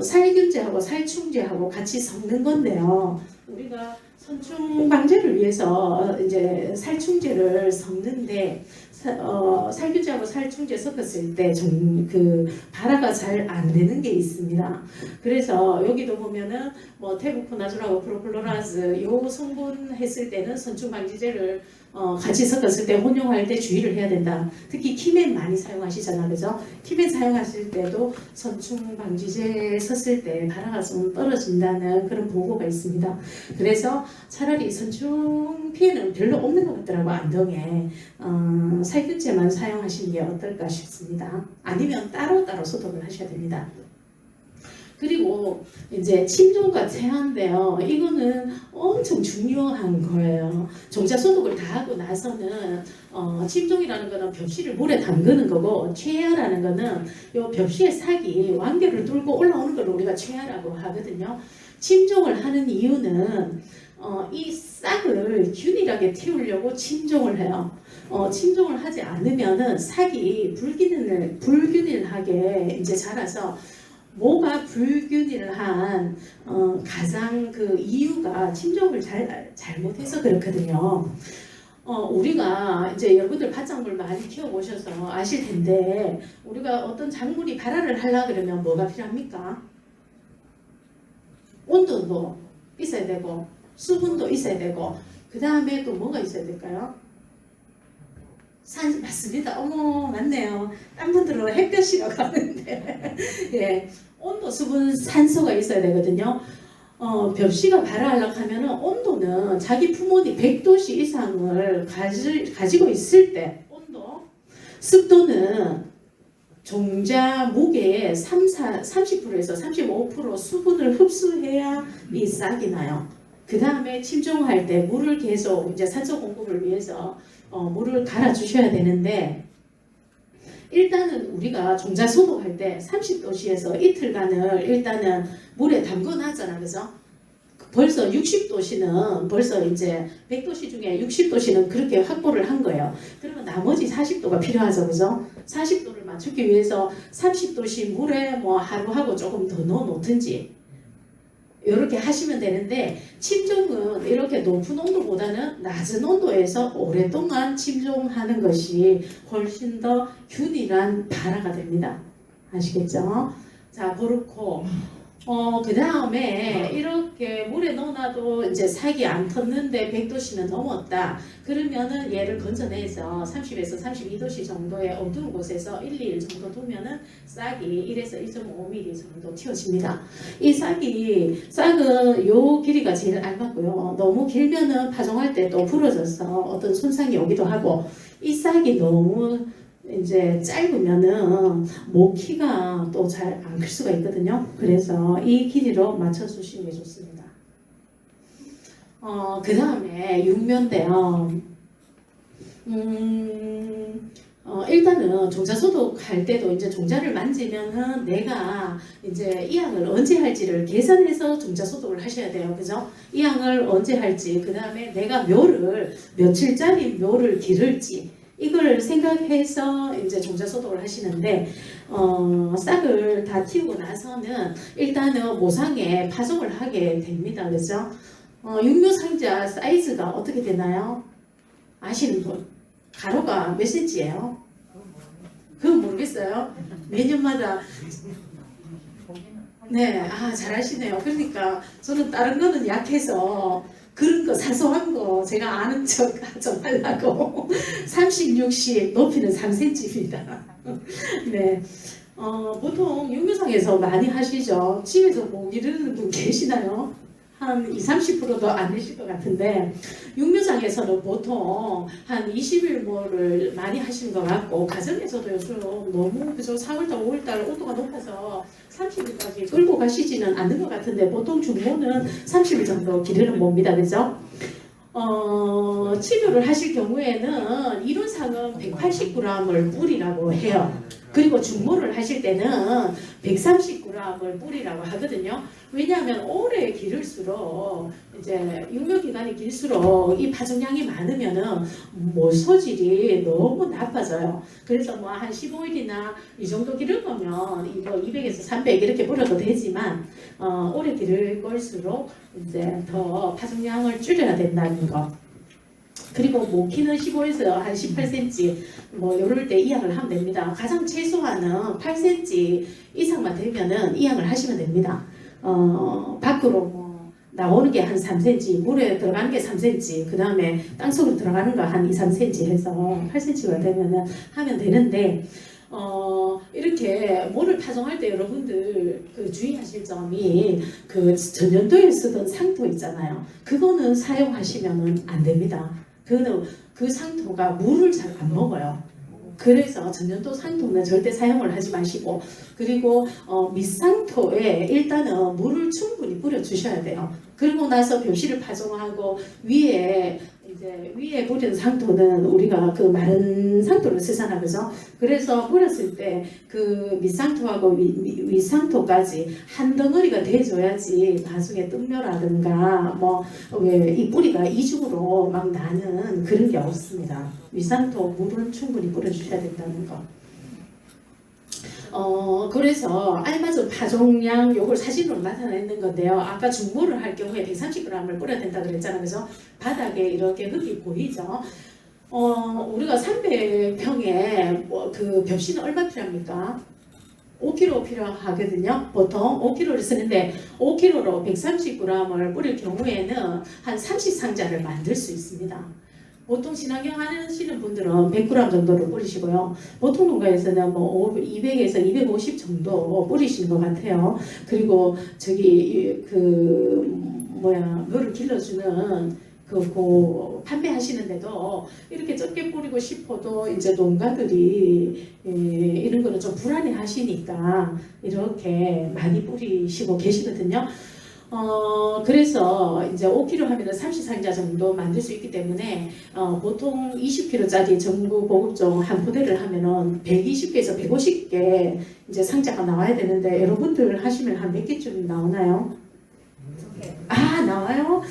살균제하고 살충제하고 같이 섞는 건데요. 우리가 선충 방제를 위해서 이제 살충제를 섞는데 살균제하고 살충제 섞었을 때 그 발화가 잘 안 되는 게 있습니다. 그래서 여기도 보면은 뭐 테부코나졸하고 프로클로라즈 요 성분 했을 때는 선충 방지제를 같이 섞었을 때 혼용할 때 주의를 해야 된다. 특히 키맨 많이 사용하시잖아요, 그죠? 키맨 사용하실 때도 선충 방지제 썼을 때 발화가 좀 떨어진다는 그런 보고가 있습니다. 그래서 차라리 선충 피해는 별로 없는 것 같더라고요, 안동에. 살균제만 사용하시는 게 어떨까 싶습니다. 아니면 따로따로 소독을 하셔야 됩니다. 그리고 이제 침종과 체한데요. 이거는 엄청 중요한 거예요. 종자 소독을 다 하고 나서는 침종이라는 거는 벽시를 물에 담그는 거고, 체하라는 거는 요 벽시의 삭이 완결을 뚫고 올라오는 걸 우리가 체하라고 하거든요. 침종을 하는 이유는 이 싹을 균일하게 틔우려고 침종을 해요. 침종을 하지 않으면은 삭이 불균일하게 이제 자라서, 뭐가 불균일한 가장 그 이유가 침종을 잘못해서 그렇거든요. 우리가 이제 여러분들 밭작물 많이 키워보셔서 아실 텐데, 우리가 어떤 작물이 발화를 하려 그러면 뭐가 필요합니까? 온도도 있어야 되고 수분도 있어야 되고, 그 다음에 또 뭐가 있어야 될까요? 맞습니다. 어머, 맞네요. 딴 분들은 햇볕이라고 하는데 예, 온도, 수분, 산소가 있어야 되거든요. 벽시가 발화하려고 하면은 온도는 자기 품온이 100도씨 이상을 가지고 있을 때 온도, 습도는 종자 무게의 30%에서 35% 수분을 흡수해야 이 싹이 나요. 그 다음에 침종할 때 물을 계속 이제 산소 공급을 위해서 물을 갈아 주셔야 되는데, 일단은 우리가 종자 소독할 때 30도씨에서 이틀간을 일단은 물에 담궈 놨잖아, 그죠? 벌써 60도씨는 벌써 이제 100도씨 중에 60도씨는 그렇게 확보를 한 거예요. 그러면 나머지 40도가 필요하죠, 그죠? 40도를 맞추기 위해서 30도씨 물에 뭐 하루하고 조금 더 넣어 놓든지 이렇게 하시면 되는데, 침종은 이렇게 높은 온도보다는 낮은 온도에서 오랫동안 침종하는 것이 훨씬 더 균일한 발화가 됩니다. 아시겠죠? 자, 그렇고 그 다음에 이렇게 물에 넣어놔도 이제 삭이 안 텄는데 100도씨는 넘었다. 그러면은 얘를 건져내서 30에서 32도씨 정도의 어두운 곳에서 1, 2일 정도 두면은 싹이 1에서 1.5mm 정도 틔워집니다. 이 싹은 요 길이가 제일 얇았고요. 너무 길면은 파종할 때 또 부러져서 어떤 손상이 오기도 하고, 이 싹이 너무 이제 짧으면은 모키가 또 잘 안 클 수가 있거든요. 그래서 이 길이로 맞춰 주시는 게 좋습니다. 그 다음에 육면대요. 일단은 종자 소독할 때도 이제 종자를 만지면은 내가 이제 이 양을 언제 할지를 계산해서 종자 소독을 하셔야 돼요. 그죠? 이 양을 언제 할지, 그 다음에 내가 묘를, 며칠짜리 묘를 기를지, 이걸 생각해서 이제 종자 소독을 하시는데, 싹을 다 틔우고 나서는 일단은 모상에 파종을 하게 됩니다. 그죠? 육묘상자 사이즈가 어떻게 되나요? 아시는 분? 가로가 몇 cm예요? 그건 모르겠어요. 매년마다. 네, 잘하시네요. 그러니까 저는 다른 거는 약해서 그런 거 사소한 거 제가 아는 척 좀 하려고 30, 60, 높이는 3cm입니다. 네. 보통 육묘상에서 많이 하시죠. 집에서 뭐 기르는 분 계시나요? 한 20, 30%도 안 되실 것 같은데 육묘상에서는 보통 한 20일모를 많이 하시는 것 같고 가정에서도 요즘 너무 그죠 4월달 5월달 온도가 높아서 30일까지 끌고 가시지는 않는 것 같은데 보통 중모는 30일 정도 기르는 봅니다. 그죠? 치료를 하실 경우에는 이론상은 180g을 뿌리라고 해요. 그리고 중모를 하실 때는 130g을 뿌리라고 하거든요. 왜냐하면 오래 기를수록 이제 육묘기간이 길수록 이 파종량이 많으면은 모 소질이 너무 나빠져요. 그래서 뭐 한 15일이나 이 정도 기를 거면 이거 200에서 300 이렇게 뿌려도 되지만 오래 기를 걸수록 이제 더 파종량을 줄여야 된다는 거. 그리고 뭐 키는 15에서 한 18cm 뭐 이럴 때 이양을 하면 됩니다. 가장 최소한은 8cm 이상만 되면은 이양을 하시면 됩니다. 밖으로 뭐 나오는 게 한 3cm, 물에 들어가는 게 3cm, 그 다음에 땅속으로 들어가는 거 한 2, 3cm 해서 8cm가 되면은 하면 되는데 이렇게 모를 파종할 때 여러분들 그 주의하실 점이 그 전년도에 쓰던 상토 있잖아요. 그거는 사용하시면은 안 됩니다. 그 상토가 물을 잘 안 먹어요. 그래서 전년도 상토는 절대 사용을 하지 마시고 그리고 밑상토에 일단은 물을 충분히 뿌려 주셔야 돼요. 그리고 나서 벼실을 파종하고 위에 뿌리는 상토는 우리가 그 마른 상토를 쓰잖아, 그죠? 그래서 뿌렸을 때 그 밑상토하고 윗상토까지 한 덩어리가 돼줘야지 나중에 뜬묘라든가 뭐 왜 이 뿌리가 이중으로 막 나는 그런 게 없습니다. 윗상토 물은 충분히 뿌려주셔야 된다는 거. 그래서 알맞은 파종량 요걸 사진으로 나타내는 건데요. 아까 중모를 할 경우에 130g을 뿌려야 된다 그랬잖아요. 그죠? 바닥에 이렇게 흙이 보이죠? 우리가 300평에 그 벽시는 얼마 필요합니까? 5kg 필요하거든요. 보통 5kg를 쓰는데 5kg로 130g을 뿌릴 경우에는 한 30상자를 만들 수 있습니다. 보통 친환경 하시는 분들은 100g 정도로 뿌리시고요. 보통 농가에서는 뭐 200에서 250 정도 뿌리시는 것 같아요. 그리고 저기 묘를 길러주는 판매하시는데도 이렇게 적게 뿌리고 싶어도 이제 농가들이 이런 거는 좀 불안해 하시니까 이렇게 많이 뿌리시고 계시거든요. 그래서 이제 5kg 하면은 30상자 정도 만들 수 있기 때문에 보통 20kg짜리 전구 보급종 한 포대를 하면은 120개에서 150개 이제 상자가 나와야 되는데 여러분들 하시면 한 몇 개쯤 나오나요? 나와요?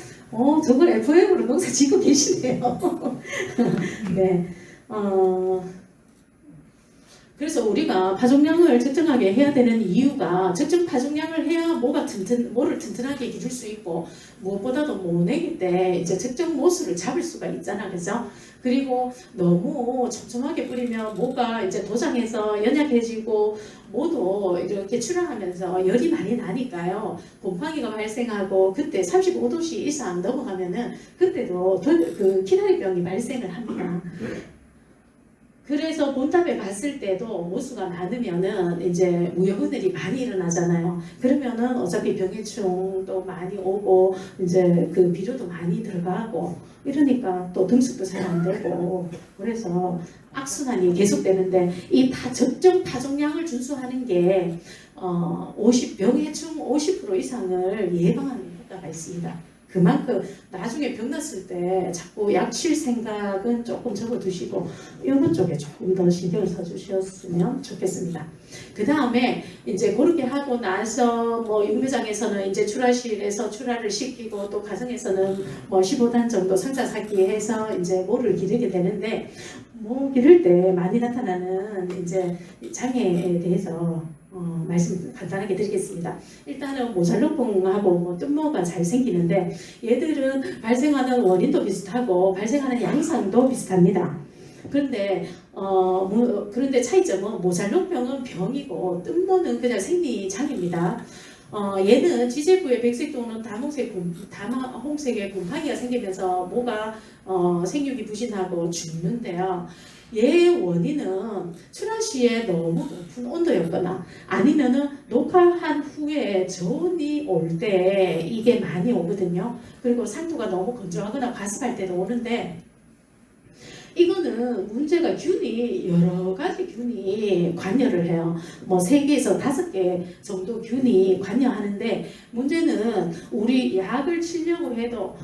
저걸 FM으로 농사 짓고 계시네요. 네. 그래서 우리가 파종량을 적정하게 해야 되는 이유가 적정 파종량을 해야 모를 튼튼하게 기를 수 있고 무엇보다도 모내기 때 이제 적정 모수를 잡을 수가 있잖아, 그죠? 그리고 너무 촘촘하게 뿌리면 모가 이제 도장해서 연약해지고 모도 이렇게 출하하면서 열이 많이 나니까요. 곰팡이가 발생하고 그때 35도씨 이상 넘어가면은 그때도 그 키나리병이 발생을 합니다. 그래서 본탑에 갔을 때도 모수가 많으면은 이제 무역은들이 많이 일어나잖아요. 그러면은 어차피 병해충도 많이 오고 이제 그 비료도 많이 들어가고 이러니까 또 등습도 잘 안 되고 그래서 악순환이 계속되는데 이 적정 파종량을 준수하는 게 병해충 50% 이상을 예방하는 효과가 있습니다. 그만큼 나중에 병 났을 때 자꾸 약 칠 생각은 조금 접어두시고 이런 쪽에 조금 더 신경을 써주셨으면 좋겠습니다. 그 다음에 이제 그렇게 하고 나서 뭐 육묘장에서는 이제 출하실에서 출하를 시키고 또 가정에서는 뭐 15단 정도 상자 사기 해서 이제 모를 기르게 되는데 뭐 기를 때 많이 나타나는 이제 장애에 대해서 말씀 간단하게 드리겠습니다. 일단은 모잘록봉하고 뭐 뜬모가 잘 생기는데 얘들은 발생하는 원인도 비슷하고 발생하는 양상도 비슷합니다. 그런데 그런데 차이점은 모잘록병은 병이고 뜬모는 그냥 생리장애입니다. 얘는 지제부에 백색 또는 다홍색의 곰팡이가 생기면서 모가 생육이 부진하고 죽는데요. 얘 원인은 출하 시에 너무 높은 온도였거나 아니면은 녹화한 후에 저온이 올 때 이게 많이 오거든요. 그리고 상토가 너무 건조하거나 과습할 때도 오는데 이거는 문제가 균이 여러 가지 균이 관여를 해요. 뭐 3개에서 5개 정도 균이 관여하는데 문제는 우리 약을 치려고 해도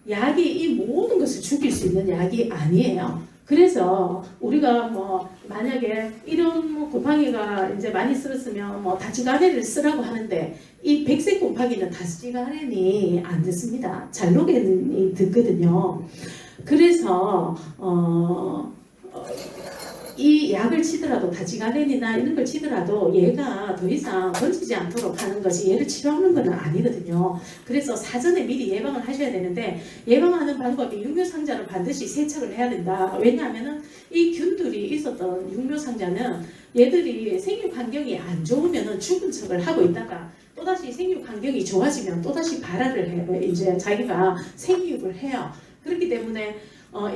약이 이 모든 것을 죽일 수 있는 약이 아니에요. 그래서 우리가 뭐 만약에 이런 뭐 곰팡이가 이제 많이 쓸었으면 뭐 다지가렌을 쓰라고 하는데 이 백색 곰팡이는 다지가렌이 안 듣습니다. 잘록엔이 듣거든요. 그래서 이 약을 치더라도 다지가렌이나 이런 걸 치더라도 얘가 더 이상 번지지 않도록 하는 것이 얘를 치료하는 건 아니거든요. 그래서 사전에 미리 예방을 하셔야 되는데 예방하는 방법이 육묘상자는 반드시 세척을 해야 된다. 왜냐하면 이 균들이 있었던 육묘상자는 얘들이 생육 환경이 안 좋으면 죽은 척을 하고 있다가 또다시 생육 환경이 좋아지면 또다시 발화를 해요. 이제 자기가 생육을 해요. 그렇기 때문에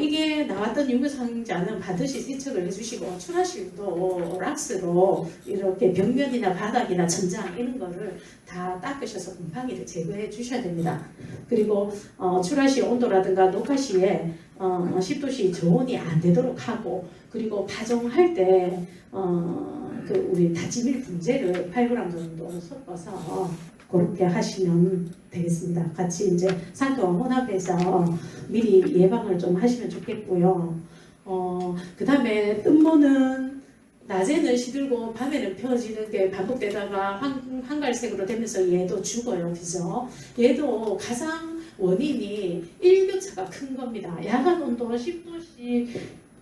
이게 나왔던 육묘상자는 반드시 세척을 해주시고 출하실도 락스로 이렇게 벽면이나 바닥이나 천장 이런 거를 다 닦으셔서 곰팡이를 제거해 주셔야 됩니다. 그리고 출하시 온도라든가 녹화 시에 10도씨 저온이 안 되도록 하고 그리고 파종할 때 그 우리 다지밀 분재를 8g 정도 섞어서 그렇게 하시면 되겠습니다. 같이 이제 상토와 혼합해서 미리 예방을 좀 하시면 좋겠고요. 그 다음에 뜬모는 낮에는 시들고 밤에는 펴지는 게 반복되다가 한갈색으로 되면서 얘도 죽어요. 그죠? 얘도 가장 원인이 일교차가 큰 겁니다. 야간 온도 10도씩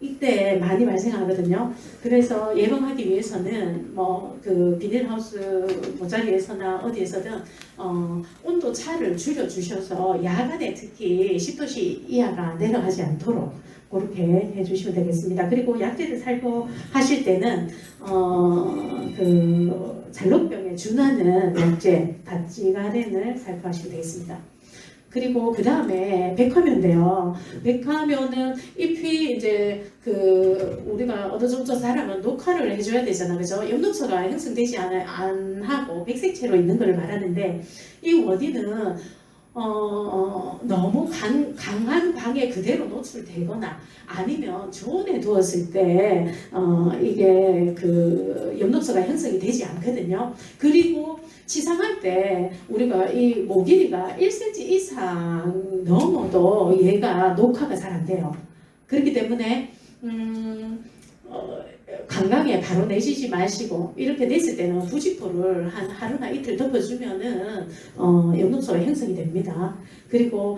이때 많이 발생하거든요. 그래서 예방하기 위해서는 뭐 그 비닐하우스 모자리에서나 어디에서든 온도 차를 줄여 주셔서 야간에 특히 10도씨 이하가 내려가지 않도록 그렇게 해주시면 되겠습니다. 그리고 약재를 살포하실 때는 그 잘록병에 준하는 약재 다지가렌을 살포하시면 되겠습니다. 그리고 그 다음에 백화묘인데요. 백화묘는 잎이 이제 그 우리가 어느 정도 자라면 녹화를 해줘야 되잖아, 그죠? 엽록소가 형성되지 안 하고 백색채로 있는 걸 말하는데 이 원인은 너무 강한 광에 그대로 노출되거나 아니면 저온에 두었을 때 이게 그 엽록소가 형성이 되지 않거든요. 그리고 치상할 때 우리가 이 모 길이가 1cm 이상 넘어도 얘가 녹화가 잘 안 돼요. 그렇기 때문에 관광에 바로 내시지 마시고 이렇게 냈을 때는 부직포를 한 하루나 이틀 덮어주면은 엽록소가 형성이 됩니다. 그리고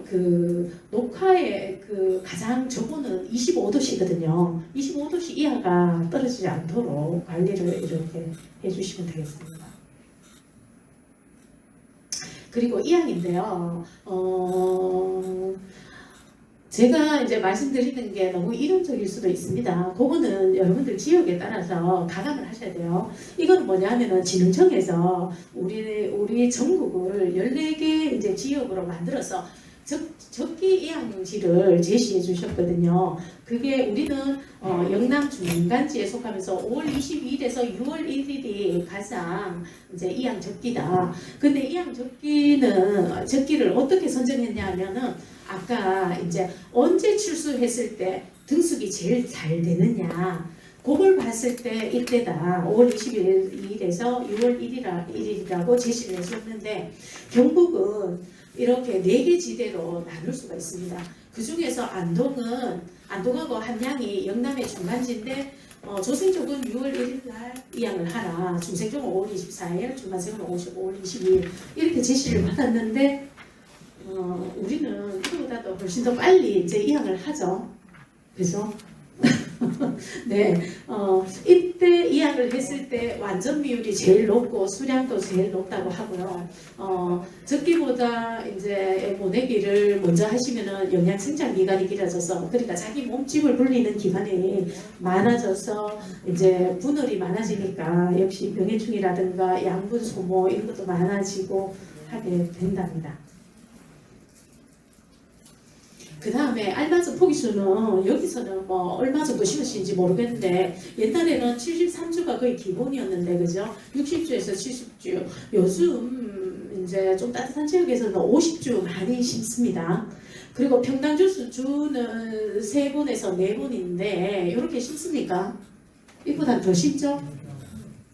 그 녹화의 그 가장 저고는 25도씨거든요. 25도씨 이하가 떨어지지 않도록 관리를 이렇게 해주시면 되겠습니다. 그리고 이항인데요. 제가 이제 말씀드리는 게 너무 이론적일 수도 있습니다. 그거는 여러분들 지역에 따라서 가감을 하셔야 돼요. 이거는 뭐냐면은 진흥청에서 우리 전국을 14개 이제 지역으로 만들어서 적기 이항지를 제시해 주셨거든요. 그게 우리는 영남 중간지에 속하면서 5월 22일에서 6월 1일이 가장 이제 이항 적기다. 근데 이항 적기를 어떻게 선정했냐 하면은 아까 이제 언제 출수했을 때 등숙이 제일 잘 되느냐 그걸 봤을 때 이때다. 5월 22일에서 6월 1일이라고 제시를 해줬는데 경북은 이렇게 4개 지대로 나눌 수가 있습니다. 그 중에서 안동하고 한양이 영남의 중간지인데 조생족은 6월 1일 날 이양을 하라. 중생족은 5월 24일, 중간생은 5월 22일 이렇게 지시를 받았는데 우리는 그보다도 훨씬 더 빨리 이제 이양을 하죠. 그죠? 네, 이때 이양을 했을 때 완전 비율이 제일 높고 수량도 제일 높다고 하고요. 적기보다 이제 모내기를 먼저 하시면은 영양 생장 기간이 길어져서 그러니까 자기 몸집을 불리는 기간이 많아져서 이제 분열이 많아지니까 역시 병해충이라든가 양분 소모 이런 것도 많아지고 하게 된답니다. 그 다음에 알맞은 포기수는 여기서는 뭐 얼마 정도 심으신지 모르겠는데 옛날에는 73주가 거의 기본이었는데 그죠? 60주에서 70주 요즘 이제 좀 따뜻한 지역에서는 50주 많이 심습니다. 그리고 평당주는 3번에서 4번인데 이렇게 심습니까? 이보다 더 심죠?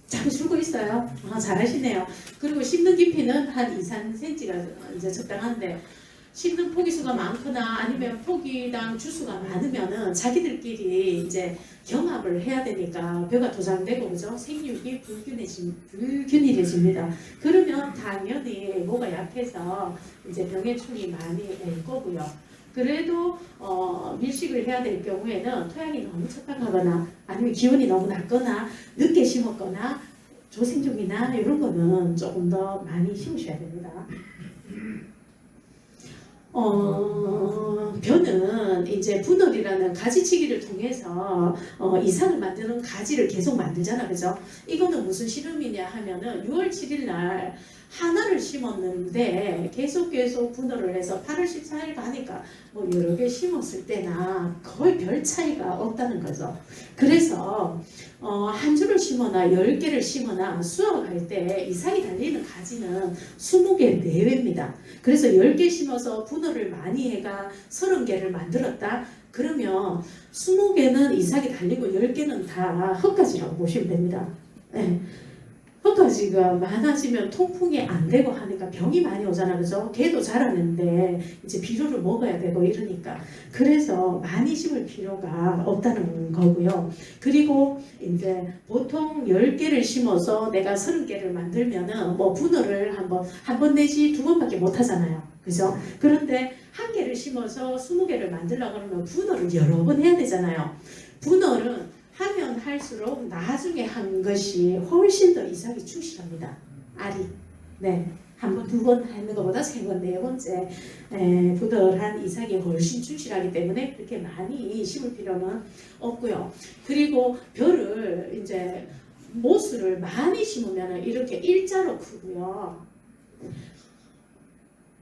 잘 줄고 있어요. 잘하시네요. 그리고 심는 깊이는 한 2, 3cm가 이제 적당한데 심는 포기수가 많거나 아니면 포기당 주수가 많으면은 자기들끼리 이제 경합을 해야 되니까 벼가 도장되고 그죠? 생육이 불균일해집니다. 그러면 당연히 뭐가 약해서 이제 병해충이 많이 올 거고요. 그래도 밀식을 해야 될 경우에는 토양이 너무 척박하거나 아니면 기온이 너무 낮거나 늦게 심었거나 조생종이나 이런 거는 조금 더 많이 심으셔야 됩니다. 벼는 이제 분열이라는 가지치기를 통해서 이상을 만드는 가지를 계속 만들잖아, 그죠? 이거는 무슨 실험이냐 하면은 6월 7일 날 하나를 심었는데 계속 분열을 해서 8월 14일 가니까 뭐 여러 개 심었을 때나 거의 별 차이가 없다는 거죠. 그래서 한 줄을 심거나 10개를 심거나 수확할 때 이상이 달리는 가지는 20개 내외입니다. 그래서 10개 심어서 분열을 많이 해가 30개를 만들었다. 그러면 20개는 이삭이 달리고 10개는 다 헛가지라고 보시면 됩니다. 네. 헛가지가 많아지면 통풍이 안 되고 하니까 병이 많이 오잖아, 그죠? 개도 자라는데 이제 비료를 먹어야 되고 이러니까 그래서 많이 심을 필요가 없다는 거고요. 그리고 이제 보통 10개를 심어서 내가 30개를 만들면은 뭐 분열을 한 번 내지 2번밖에 못 하잖아요, 그죠? 그런데 한 개를 심어서 20개를 만들려고 하면 분열을 여러 번 해야 되잖아요. 분열은 하면 할수록 나중에 한 것이 훨씬 더 이삭이 충실합니다. 알이. 네. 한 번, 2번 하는 것보다 3번, 4번째 부덜한 이삭이 훨씬 충실하기 때문에 그렇게 많이 심을 필요는 없고요. 그리고 벼를 이제 모수를 많이 심으면 이렇게 일자로 크고요.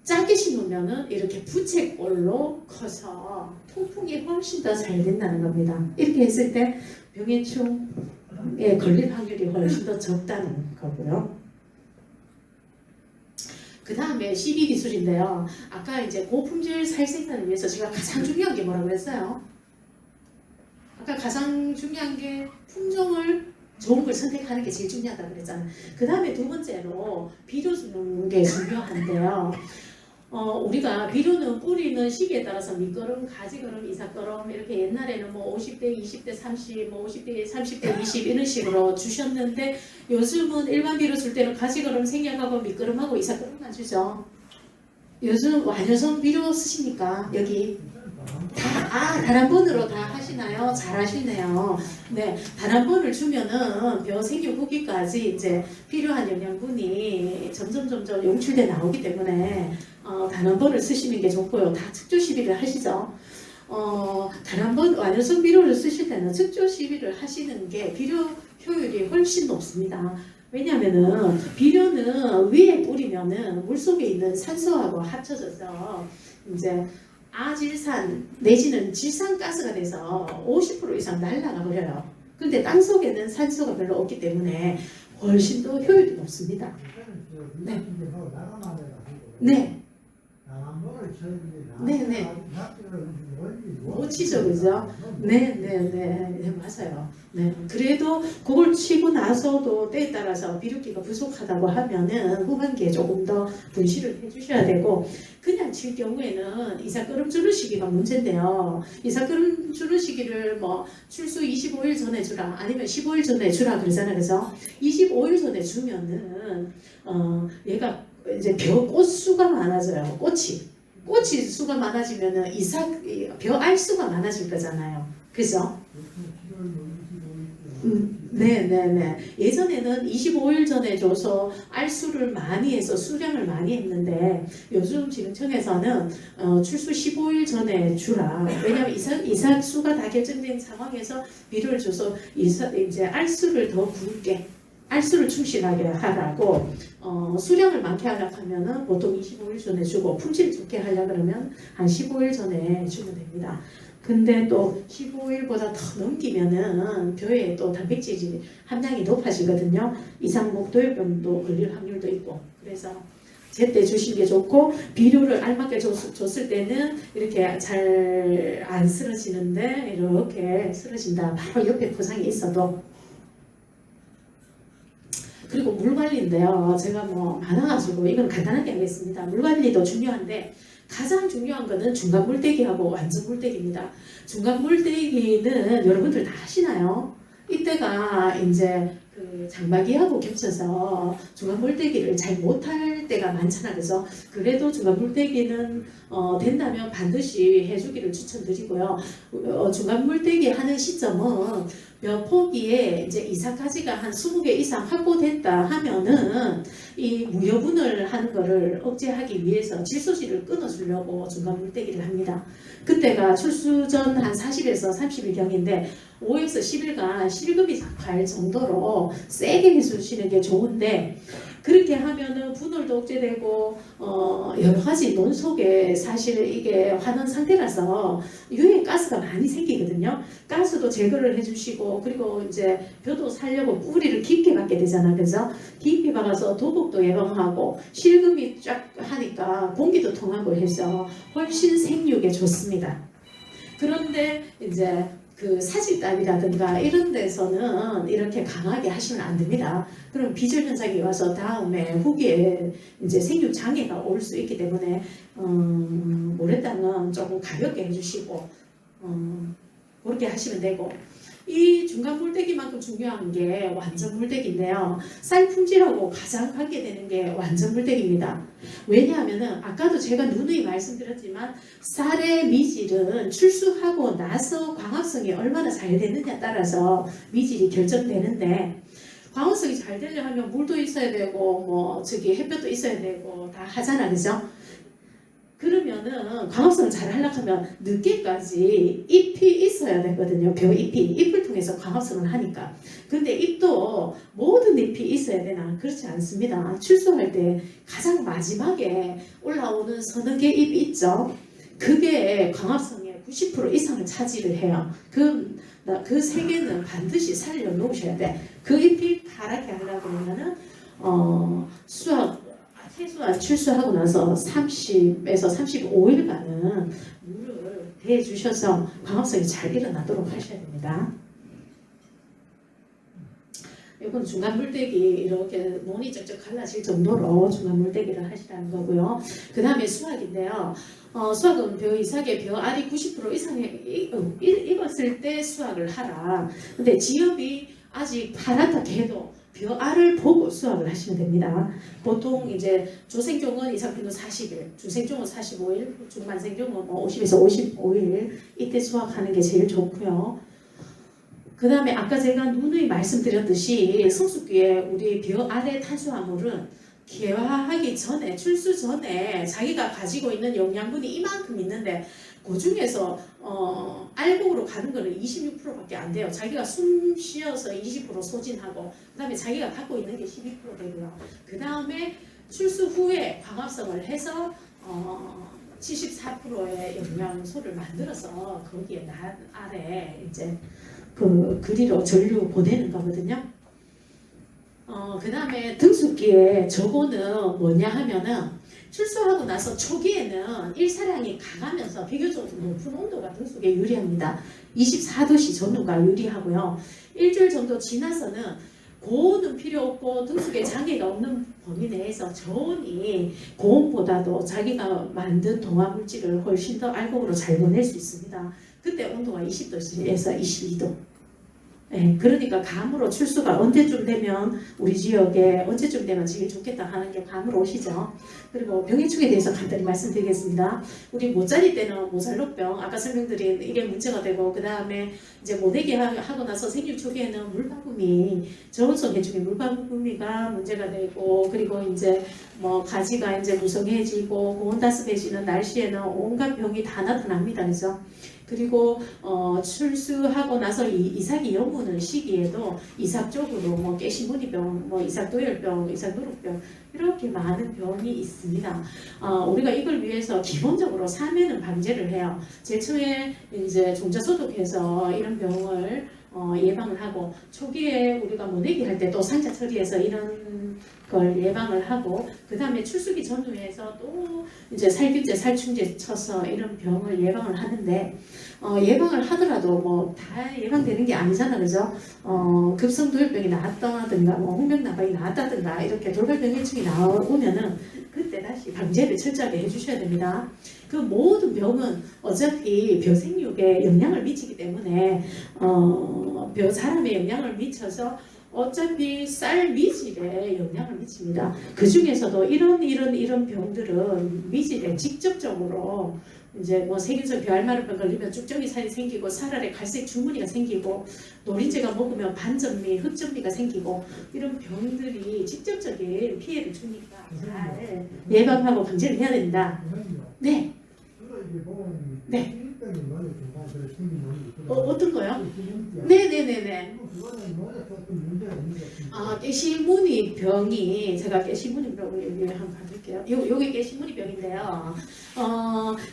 짧게 심으면 이렇게 부채꼴로 커서 통풍이 훨씬 더 잘 된다는 겁니다. 이렇게 했을 때 병해충에 걸릴 확률이 훨씬 더 적다는 거고요. 그 다음에 CB 기술인데요. 아까 이제 고품질 살생산을 위해서 제가 가장 중요한 게 뭐라고 그랬어요? 아까 가장 중요한 게 품종을 좋은 걸 선택하는 게 제일 중요하다고 그랬잖아요. 그 다음에 두 번째로 비료 주는 게 중요한데요. 우리가 비료는 뿌리는 시기에 따라서 밑거름, 가지거름, 이삭거름 이렇게 옛날에는 뭐 50대, 20대, 30, 뭐 50대, 30대, 20 이런 식으로 주셨는데 요즘은 일반 비료 줄 때는 가지거름, 생략하고 밑거름하고 이삭거름만 주죠. 요즘 완효성 비료 쓰십니까? 여기 단 한 번으로 다 하시나요? 잘 하시네요. 네, 단 한 번을 주면은 벼 생육 후기까지 이제 필요한 영양분이 점점 용출돼 나오기 때문에 단 한 번을 쓰시는 게 좋고요. 다 측조 시비를 하시죠. 단 한 번 완효성 비료를 쓰실 때는 측조 시비를 하시는 게 비료 효율이 훨씬 높습니다. 왜냐면은 비료는 위에 뿌리면은 물속에 있는 산소하고 합쳐져서 이제 아질산 내지는 질산가스가 돼서 50% 이상 날아가 버려요. 근데 땅속에는 산소가 별로 없기 때문에 훨씬 더 효율이 높습니다. 네. 네. 네네. 못 치죠, 그죠? 네, 맞아요. 네. 그래도 그걸 치고 나서도 때에 따라서 비료기가 부족하다고 하면은 후반기에 조금 더 분실을 해주셔야 되고, 그냥 칠 경우에는 이삭그름 주는 시기가 문제인데요. 이삭그름 주는 시기를 뭐 출수 25일 전에 주라, 아니면 15일 전에 주라 그러잖아요, 그죠? 25일 전에 주면은 얘가 이제 꽃수가 많아져요. 꽃이 수가 많아지면은 벼알 수가 많아질 거잖아요. 그죠? 네네네. 예전에는 25일 전에 줘서 알수를 많이 해서 수량을 많이 했는데 요즘 지금청에서는 출수 15일 전에 주라. 왜냐하면 이삭수가 다 결정된 상황에서 비료를 줘서 이제 알수를 더 굵게 알수를 충실하게 하라고 수량을 많게 하려고 하면은 보통 25일 전에 주고 품질 좋게 하려고 그러면 한 15일 전에 주면 됩니다. 근데 또 15일보다 더 넘기면은 벼에 또 단백질 함량이 높아지거든요. 이상목도염도 걸릴 확률도 있고 그래서 제때 주시는 게 좋고 비료를 알맞게 줬을 때는 이렇게 잘 안 쓰러지는데 이렇게 쓰러진다. 바로 옆에 포상이 있어도 그리고 물 관리인데요. 제가 뭐 많아가지고 이건 간단하게 하겠습니다. 물 관리도 중요한데 가장 중요한 거는 중간 물대기하고 완전 물대기입니다. 중간 물대기는 여러분들 다 하시나요? 이때가 이제 그 장마기하고 겹쳐서 중간 물대기를 잘 못할 때가 많잖아, 그죠? 그래도 중간 물대기는 된다면 반드시 해주기를 추천드리고요. 중간 물대기 하는 시점은 몇 포기에 이제 이삭가지가 한 20개 이상 확보됐다 하면은 이 무여분을 하는 거를 억제하기 위해서 질소질을 끊어주려고 중간 물대기를 합니다. 그때가 출수 전 한 40에서 30일경인데 5에서 10일간 실금이 갈 정도로 세게 해주시는 게 좋은데 그렇게 하면은 분홀도 억제되고 여러 가지 논 속에 사실 이게 환원 상태라서 유해 가스가 많이 생기거든요. 가스도 제거를 해주시고 그리고 이제 벼도 살려고 뿌리를 깊게 박게 되잖아, 그래서 깊이 박아서 도복도 예방하고 실금이 쫙 하니까 공기도 통하고 해서 훨씬 생육에 좋습니다. 그런데 이제 그 사직답이라든가 이런 데서는 이렇게 강하게 하시면 안 됩니다. 그럼 비절 현상이 와서 다음에 후기에 이제 생육 장애가 올 수 있기 때문에 모래땅은 조금 가볍게 해주시고 그렇게 하시면 되고 이 중간 물대기만큼 중요한 게 완전 물대기인데요. 쌀 품질하고 가장 관계되는 게 완전 물대기입니다. 왜냐하면은 아까도 제가 누누이 말씀드렸지만 쌀의 미질은 출수하고 나서 광합성이 얼마나 잘 되느냐에 따라서 미질이 결정되는데 광합성이 잘 되려면 물도 있어야 되고 뭐 햇볕도 있어야 되고 다 하잖아, 그죠? 그러면은 광합성을 잘 하려고 하면 늦게까지 잎이 있어야 되거든요. 잎을 통해서 광합성을 하니까. 근데 잎도 모든 잎이 있어야 되나? 그렇지 않습니다. 출소할 때 가장 마지막에 올라오는 서너 개 잎이 있죠. 그게 광합성의 90% 이상을 차지를 해요. 그 세 개는 반드시 살려 놓으셔야 돼. 그 잎이 파랗게 하려고 그러면은 최소한 출수하고 나서 30에서 35일간은 물을 대주셔서 광합성이 잘 일어나도록 하셔야 됩니다. 이건 중간 물대기 이렇게 논이 쩍쩍 갈라질 정도로 중간 물대기를 하시라는 거고요. 그 다음에 수확인데요. 수확은 이삭의 벼알이 90% 이상에 익었을 때 수확을 하라. 근데 지엽이 아직 파랗다 해도 벼알을 보고 수확을 하시면 됩니다. 보통 이제 조생종은 이삭핀도 40일, 주생종은 45일, 중만생종은 50에서 55일 이때 수확하는 게 제일 좋고요. 그 다음에 아까 제가 누누이 말씀드렸듯이 성숙기에 우리 벼알의 탄수화물은 개화하기 전에 출수 전에 자기가 가지고 있는 영양분이 이만큼 있는데 그 중에서 알곡으로 가는 거는 26%밖에 안 돼요. 자기가 숨 쉬어서 20% 소진하고 그 다음에 자기가 갖고 있는 게 12% 되고요. 그 다음에 출수 후에 광합성을 해서 74%의 영양소를 만들어서 거기에 아래 이제 그 그리로 전류 보내는 거거든요. 그 다음에 등숙기에 저거는 뭐냐 하면은 출소하고 나서 초기에는 일사량이 강하면서 비교적 높은 온도가 등속에 유리합니다. 24도씨 전후가 유리하고요. 일주일 정도 지나서는 고온은 필요 없고 등속에 장애가 없는 범위 내에서 저온이 고온보다도 자기가 만든 동화 물질을 훨씬 더 알곡으로 잘 보낼 수 있습니다. 그때 온도가 20도에서 22도. 네, 그러니까 감으로 출수가 언제쯤 되면 우리 지역에 언제쯤 되면 제일 좋겠다 하는 게 감으로 오시죠. 그리고 병해충에 대해서 간단히 말씀드리겠습니다. 우리 모짜리 때는 모살로병 아까 설명드린 이게 문제가 되고 그 다음에 이제 모내기 하고 나서 생육 초기에는 물바구미 저온성 해충의 물바구미가 문제가 되고 그리고 이제 뭐 가지가 이제 무성해지고 고온다습해지는 날씨에는 온갖 병이 다 나타납니다. 그래서 그리고 출수하고 나서 이삭이 여무는 시기에도 이삭 쪽으로 뭐 깨시무늬병, 뭐 이삭도열병, 이삭누룩병 이렇게 많은 병이 있습니다. 우리가 이걸 위해서 기본적으로 3회는 방제를 해요. 제일 처음에 이제 종자 소독해서 이런 병을 예방을 하고 초기에 우리가 모내기 할 때 또 상자 처리해서 이런 걸 예방을 하고 그 다음에 출수기 전후에서 또 이제 살균제, 살충제 쳐서 이런 병을 예방을 하는데 예방을 하더라도 뭐 다 예방되는 게 아니잖아, 그죠? 급성도열병이 나왔다든가 뭐 홍명나발이 나왔다든가 이렇게 돌발병해충이 나오면은 그때 다시 방제를 철저하게 해주셔야 됩니다. 그 모든 병은 어차피 벼생육에 영향을 미치기 때문에 사람에 영향을 미쳐서 어차피 쌀 미질에 영향을 미칩니다. 그 중에서도 이런 병들은 미질에 직접적으로 이제 뭐 세균성 벼알마름병 걸리면 쭉정이 살이 생기고 살알에 갈색 주머니가 생기고 노린재가 먹으면 반전미, 흑전미가 생기고 이런 병들이 직접적인 피해를 주니까 잘 예방하고 방지를 해야 됩니다. 네. 네. 어떤 거요? 네네네네. 깨시무늬 병이 제가 깨시무늬 병을 여기 한번 봐드릴게요. 요게 깨시무늬 병인데요.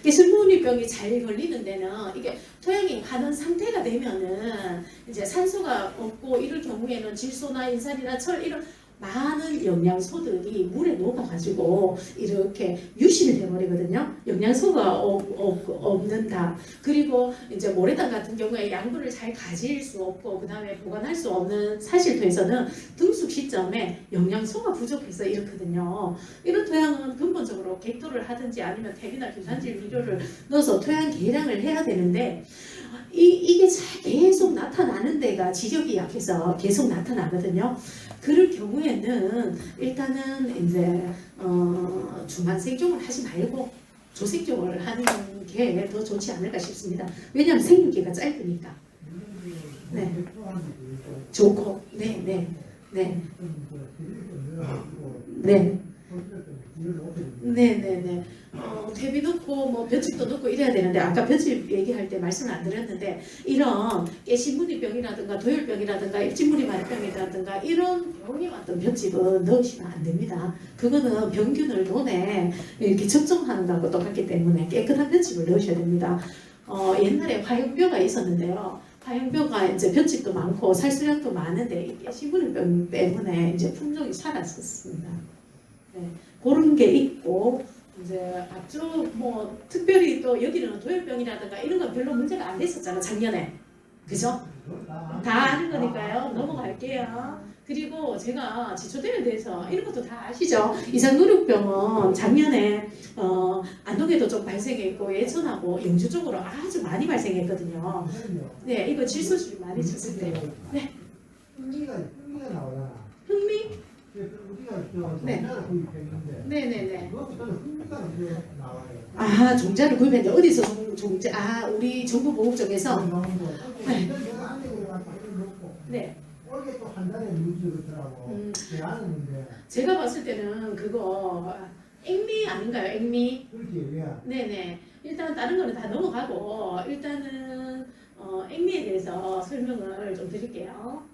깨시무늬 병이 잘 걸리는 데는 이게 토양이 가는 상태가 되면은 이제 산소가 없고 이럴 경우에는 질소나 인산이나 철 이런 많은 영양소들이 물에 녹아가지고 이렇게 유실이 돼버리거든요. 영양소가 없는다. 그리고 이제 모래땅 같은 경우에 양분을 잘 가질 수 없고 그 다음에 보관할 수 없는 사실토에서는 등숙 시점에 영양소가 부족해서 이렇거든요. 이런 토양은 근본적으로 객도를 하든지 아니면 퇴비나 규산질 비료를 넣어서 토양 개량을 해야 되는데 이게 계속 나타나는 데가 지력이 약해서 계속 나타나거든요. 그럴 경우에는 일단은 이제 중간 생종을 하지 말고 조생종을 하는 게 더 좋지 않을까 싶습니다. 왜냐하면 생육기가 짧으니까. 네. 좋고, 네, 네, 네, 네. 네네네. 퇴비 넣고 뭐 볏짚도 넣고 이래야 되는데 아까 볏짚 얘기할 때 말씀을 안 드렸는데 이런 깨시무늬병이라든가 도열병이라든가 일진무늬마리병이라든가 이런 병이 왔던 볏짚은 넣으시면 안 됩니다. 그거는 병균을 논에 이렇게 접종하는 거하고 똑같기 때문에 깨끗한 볏짚을 넣으셔야 됩니다. 옛날에 화형뼈가 있었는데요. 화형뼈가 이제 볏짚도 많고 살수량도 많은데 이 깨시무늬병 때문에 이제 품종이 사라졌습니다. 네, 그런 게 있고 이제 앞쪽 뭐 특별히 또 여기는 도열병이라든가 이런 건 별로 문제가 안 됐었잖아 작년에, 그죠? 다 아는 거니까요. 넘어갈게요. 그리고 제가 지초대에 대해서 이런 것도 다 아시죠? 이상누룩병은 작년에 안동에도 좀 발생했고 예천하고 영주 쪽으로 아주 많이 발생했거든요. 네, 이거 질소줄이 많이 쳤을 때. 네. 흥미가 나오잖아. 흥미? 네. 네네네. 나와요. 종자를 구입했는데 어디서 종자? 우리 정부보호청에서. 네. 네. 올해 또 한 달에 뉴스 그렇더라고. 제가 봤을 때는 그거 액미 아닌가요? 액미? 그렇지, 왜? 네네. 일단 다른 거는 다 넘어가고 일단은 액미에 대해서 설명을 좀 드릴게요.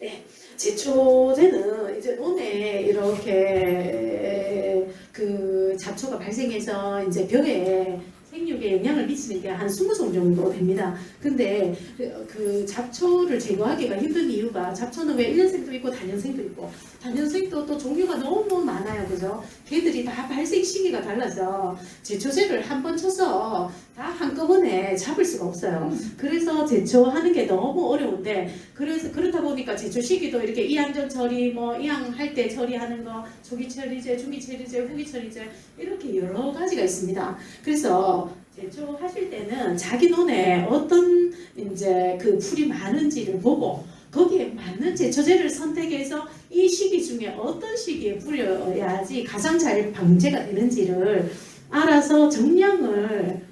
네, 제초제는 이제 논에 이렇게 그 잡초가 발생해서 이제 벼에 생육에 영향을 미치는 게 한 20송 정도 됩니다. 근데 그 잡초를 제거하기가 힘든 이유가 잡초는 왜 1년생도 있고 단년생도 있고 단년생도 또 종류가 너무 많아요. 그죠? 걔들이 다 발생 시기가 달라서 제초제를 한 번 쳐서 다 한꺼번에 잡을 수가 없어요. 그래서 제초하는 게 너무 어려운데 그래서 그렇다 보니까 제초 시기도 이렇게 이항전 처리, 뭐 이항할 때 처리하는 거, 조기 처리제, 중기 처리제, 후기 처리제 이렇게 여러 가지가 있습니다. 그래서 제초하실 때는 자기 논에 어떤 이제 그 풀이 많은지를 보고 거기에 맞는 제초제를 선택해서 이 시기 중에 어떤 시기에 뿌려야지 가장 잘 방제가 되는지를 알아서 정량을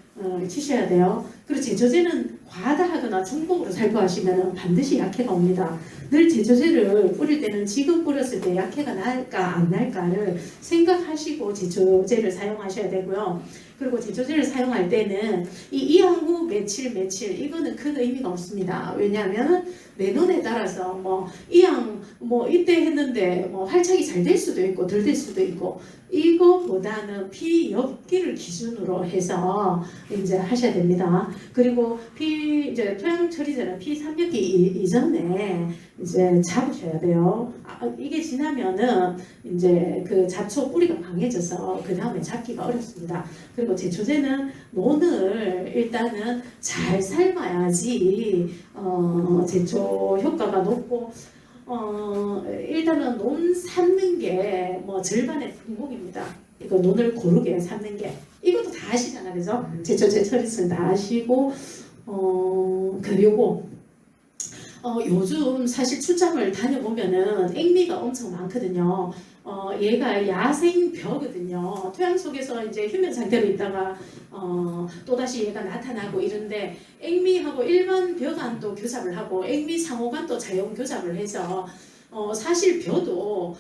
치셔야 돼요. 그리고 제초제는 과다하거나 중복으로 살포하시면 반드시 약해가 옵니다. 늘 제초제를 뿌릴 때는 지금 뿌렸을 때 약해가 날까 안 날까를 생각하시고 제초제를 사용하셔야 되고요. 그리고 제초제를 사용할 때는 이 이항 후 며칠 이거는 큰 의미가 없습니다. 왜냐하면 내 눈에 따라서 뭐 이항 뭐 이때 했는데 뭐 활착이 잘 될 수도 있고 덜 될 수도 있고 이거보다는 피 엽기를 기준으로 해서 이제 하셔야 됩니다. 그리고 피 이제 토양 처리제는 피 3엽기 이전에 이제 잡으셔야 돼요. 이게 지나면은 이제 그 잡초 뿌리가 강해져서 그 다음에 잡기가 어렵습니다. 그리고 제초제는 논을 일단은 잘 삶아야지 제초 효과가 높고 일단은 논 삶는 게 뭐 절반의 성공입니다. 이거 논을 고르게 삶는 게 이것도 다 아시잖아, 그죠? 제초제 처리는 다 아시고 그리고 요즘 사실 출장을 다녀보면은 앵미가 엄청 많거든요. 얘가 야생벼거든요. 토양 속에서 이제 휴면 상태로 있다가 또다시 얘가 나타나고 이런데 앵미하고 일반 벼간도 교잡을 하고 앵미 상호간도 자연 교잡을 해서 사실 벼도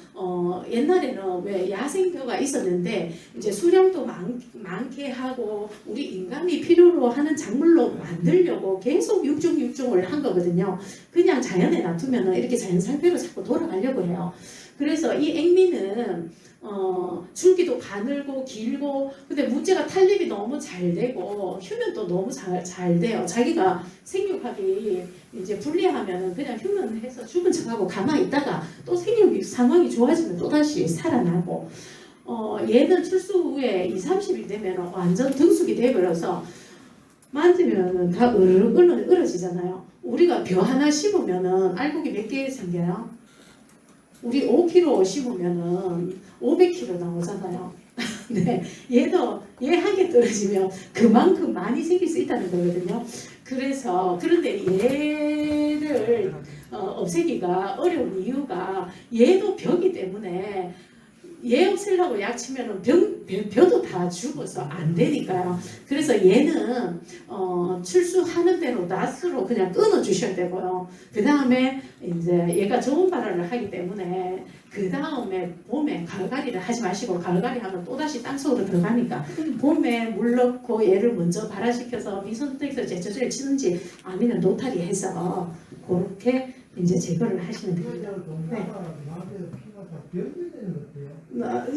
옛날에는 왜 야생벼가 있었는데 이제 수량도 많게 하고 우리 인간이 필요로 하는 작물로 만들려고 계속 육종을 한 거거든요. 그냥 자연에 놔두면 이렇게 자연 상태로 자꾸 돌아가려고 해요. 그래서 이 앵미는 줄기도 가늘고 길고 근데 문제가 탄립이 너무 잘 되고 휴면도 너무 잘 돼요. 자기가 생육하기 이제 불리하면은 그냥 휴면해서 죽은 척하고 가만히 있다가 또 생육 상황이 좋아지면 또다시 살아나고 얘는 출수 후에 2~30일 되면 완전 등숙이 돼버려서 만지면은 다 으러지잖아요. 우리가 벼 하나 심으면은 알곡이 몇 개 생겨요? 우리 5kg 심으면은 500kg 나오잖아요. 네, 얘도 얘 한 개 떨어지면 그만큼 많이 생길 수 있다는 거거든요. 그래서 그런데 얘를 없애기가 어려운 이유가 얘도 벼기 때문에 얘 없애려고 약 치면은 벼도 다 죽어서 안 되니까요. 그래서 얘는 출수하는 대로 낫으로 그냥 끊어 주셔야 되고요. 그 다음에 이제 얘가 좋은 발화를 하기 때문에 그 다음에 봄에 가을가리를 하지 마시고 가을가리 하면 또다시 땅속으로 들어가니까 봄에 물 넣고 얘를 먼저 발화시켜서 미선택에서 제초제를 치는지 아니면 노타리 해서 그렇게 이제 제거를 하시면 됩니다. 네.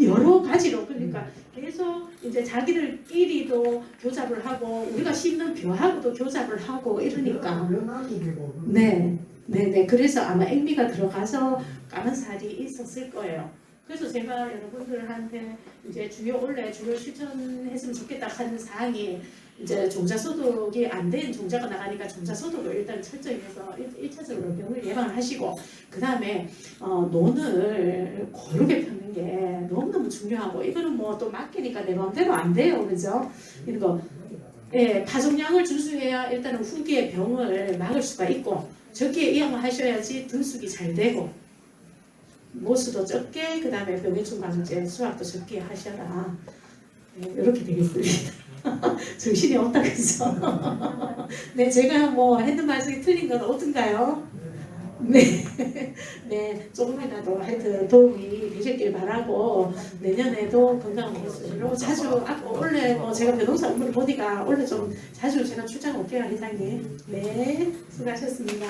여러 가지로 그러니까 계속 이제 자기들끼리도 교잡을 하고 우리가 심는 벼하고도 교잡을 하고 이러니까 네 그래서 아마 앵미가 들어가서 까만 살이 있었을 거예요. 그래서 제가 여러분들한테 이제 원래 주요 실천했으면 좋겠다 하는 사항이 이제 종자 소독이 안 된 종자가 나가니까 종자 소독을 일단 철저히 해서 1차적으로 병을 예방을 하시고 그 다음에 논을 고르게 펴는 게 너무너무 중요하고 이거는 뭐 또 맡기니까 내 마음대로 안 돼요, 그죠? 이런 거 예, 파종량을 준수해야 일단은 후기의 병을 막을 수가 있고 적기에 이양을 하셔야지 등숙이 잘 되고 모수도 적게 그 다음에 병해충 방제 수확도 적게 하셔라. 네, 이렇게 되겠습니다. 정신이 없다 그죠? 네, 제가 뭐 했는 말씀이 틀린 건 어떤가요? 네, 네, 조금이라도 하여튼 도움이 되셨길 바라고 내년에도 건강한 모습으로 자주 원래 뭐 제가 변호사 업무를 보니까 원래 좀 자주 제가 출장 올게요, 회장님. 네, 수고하셨습니다.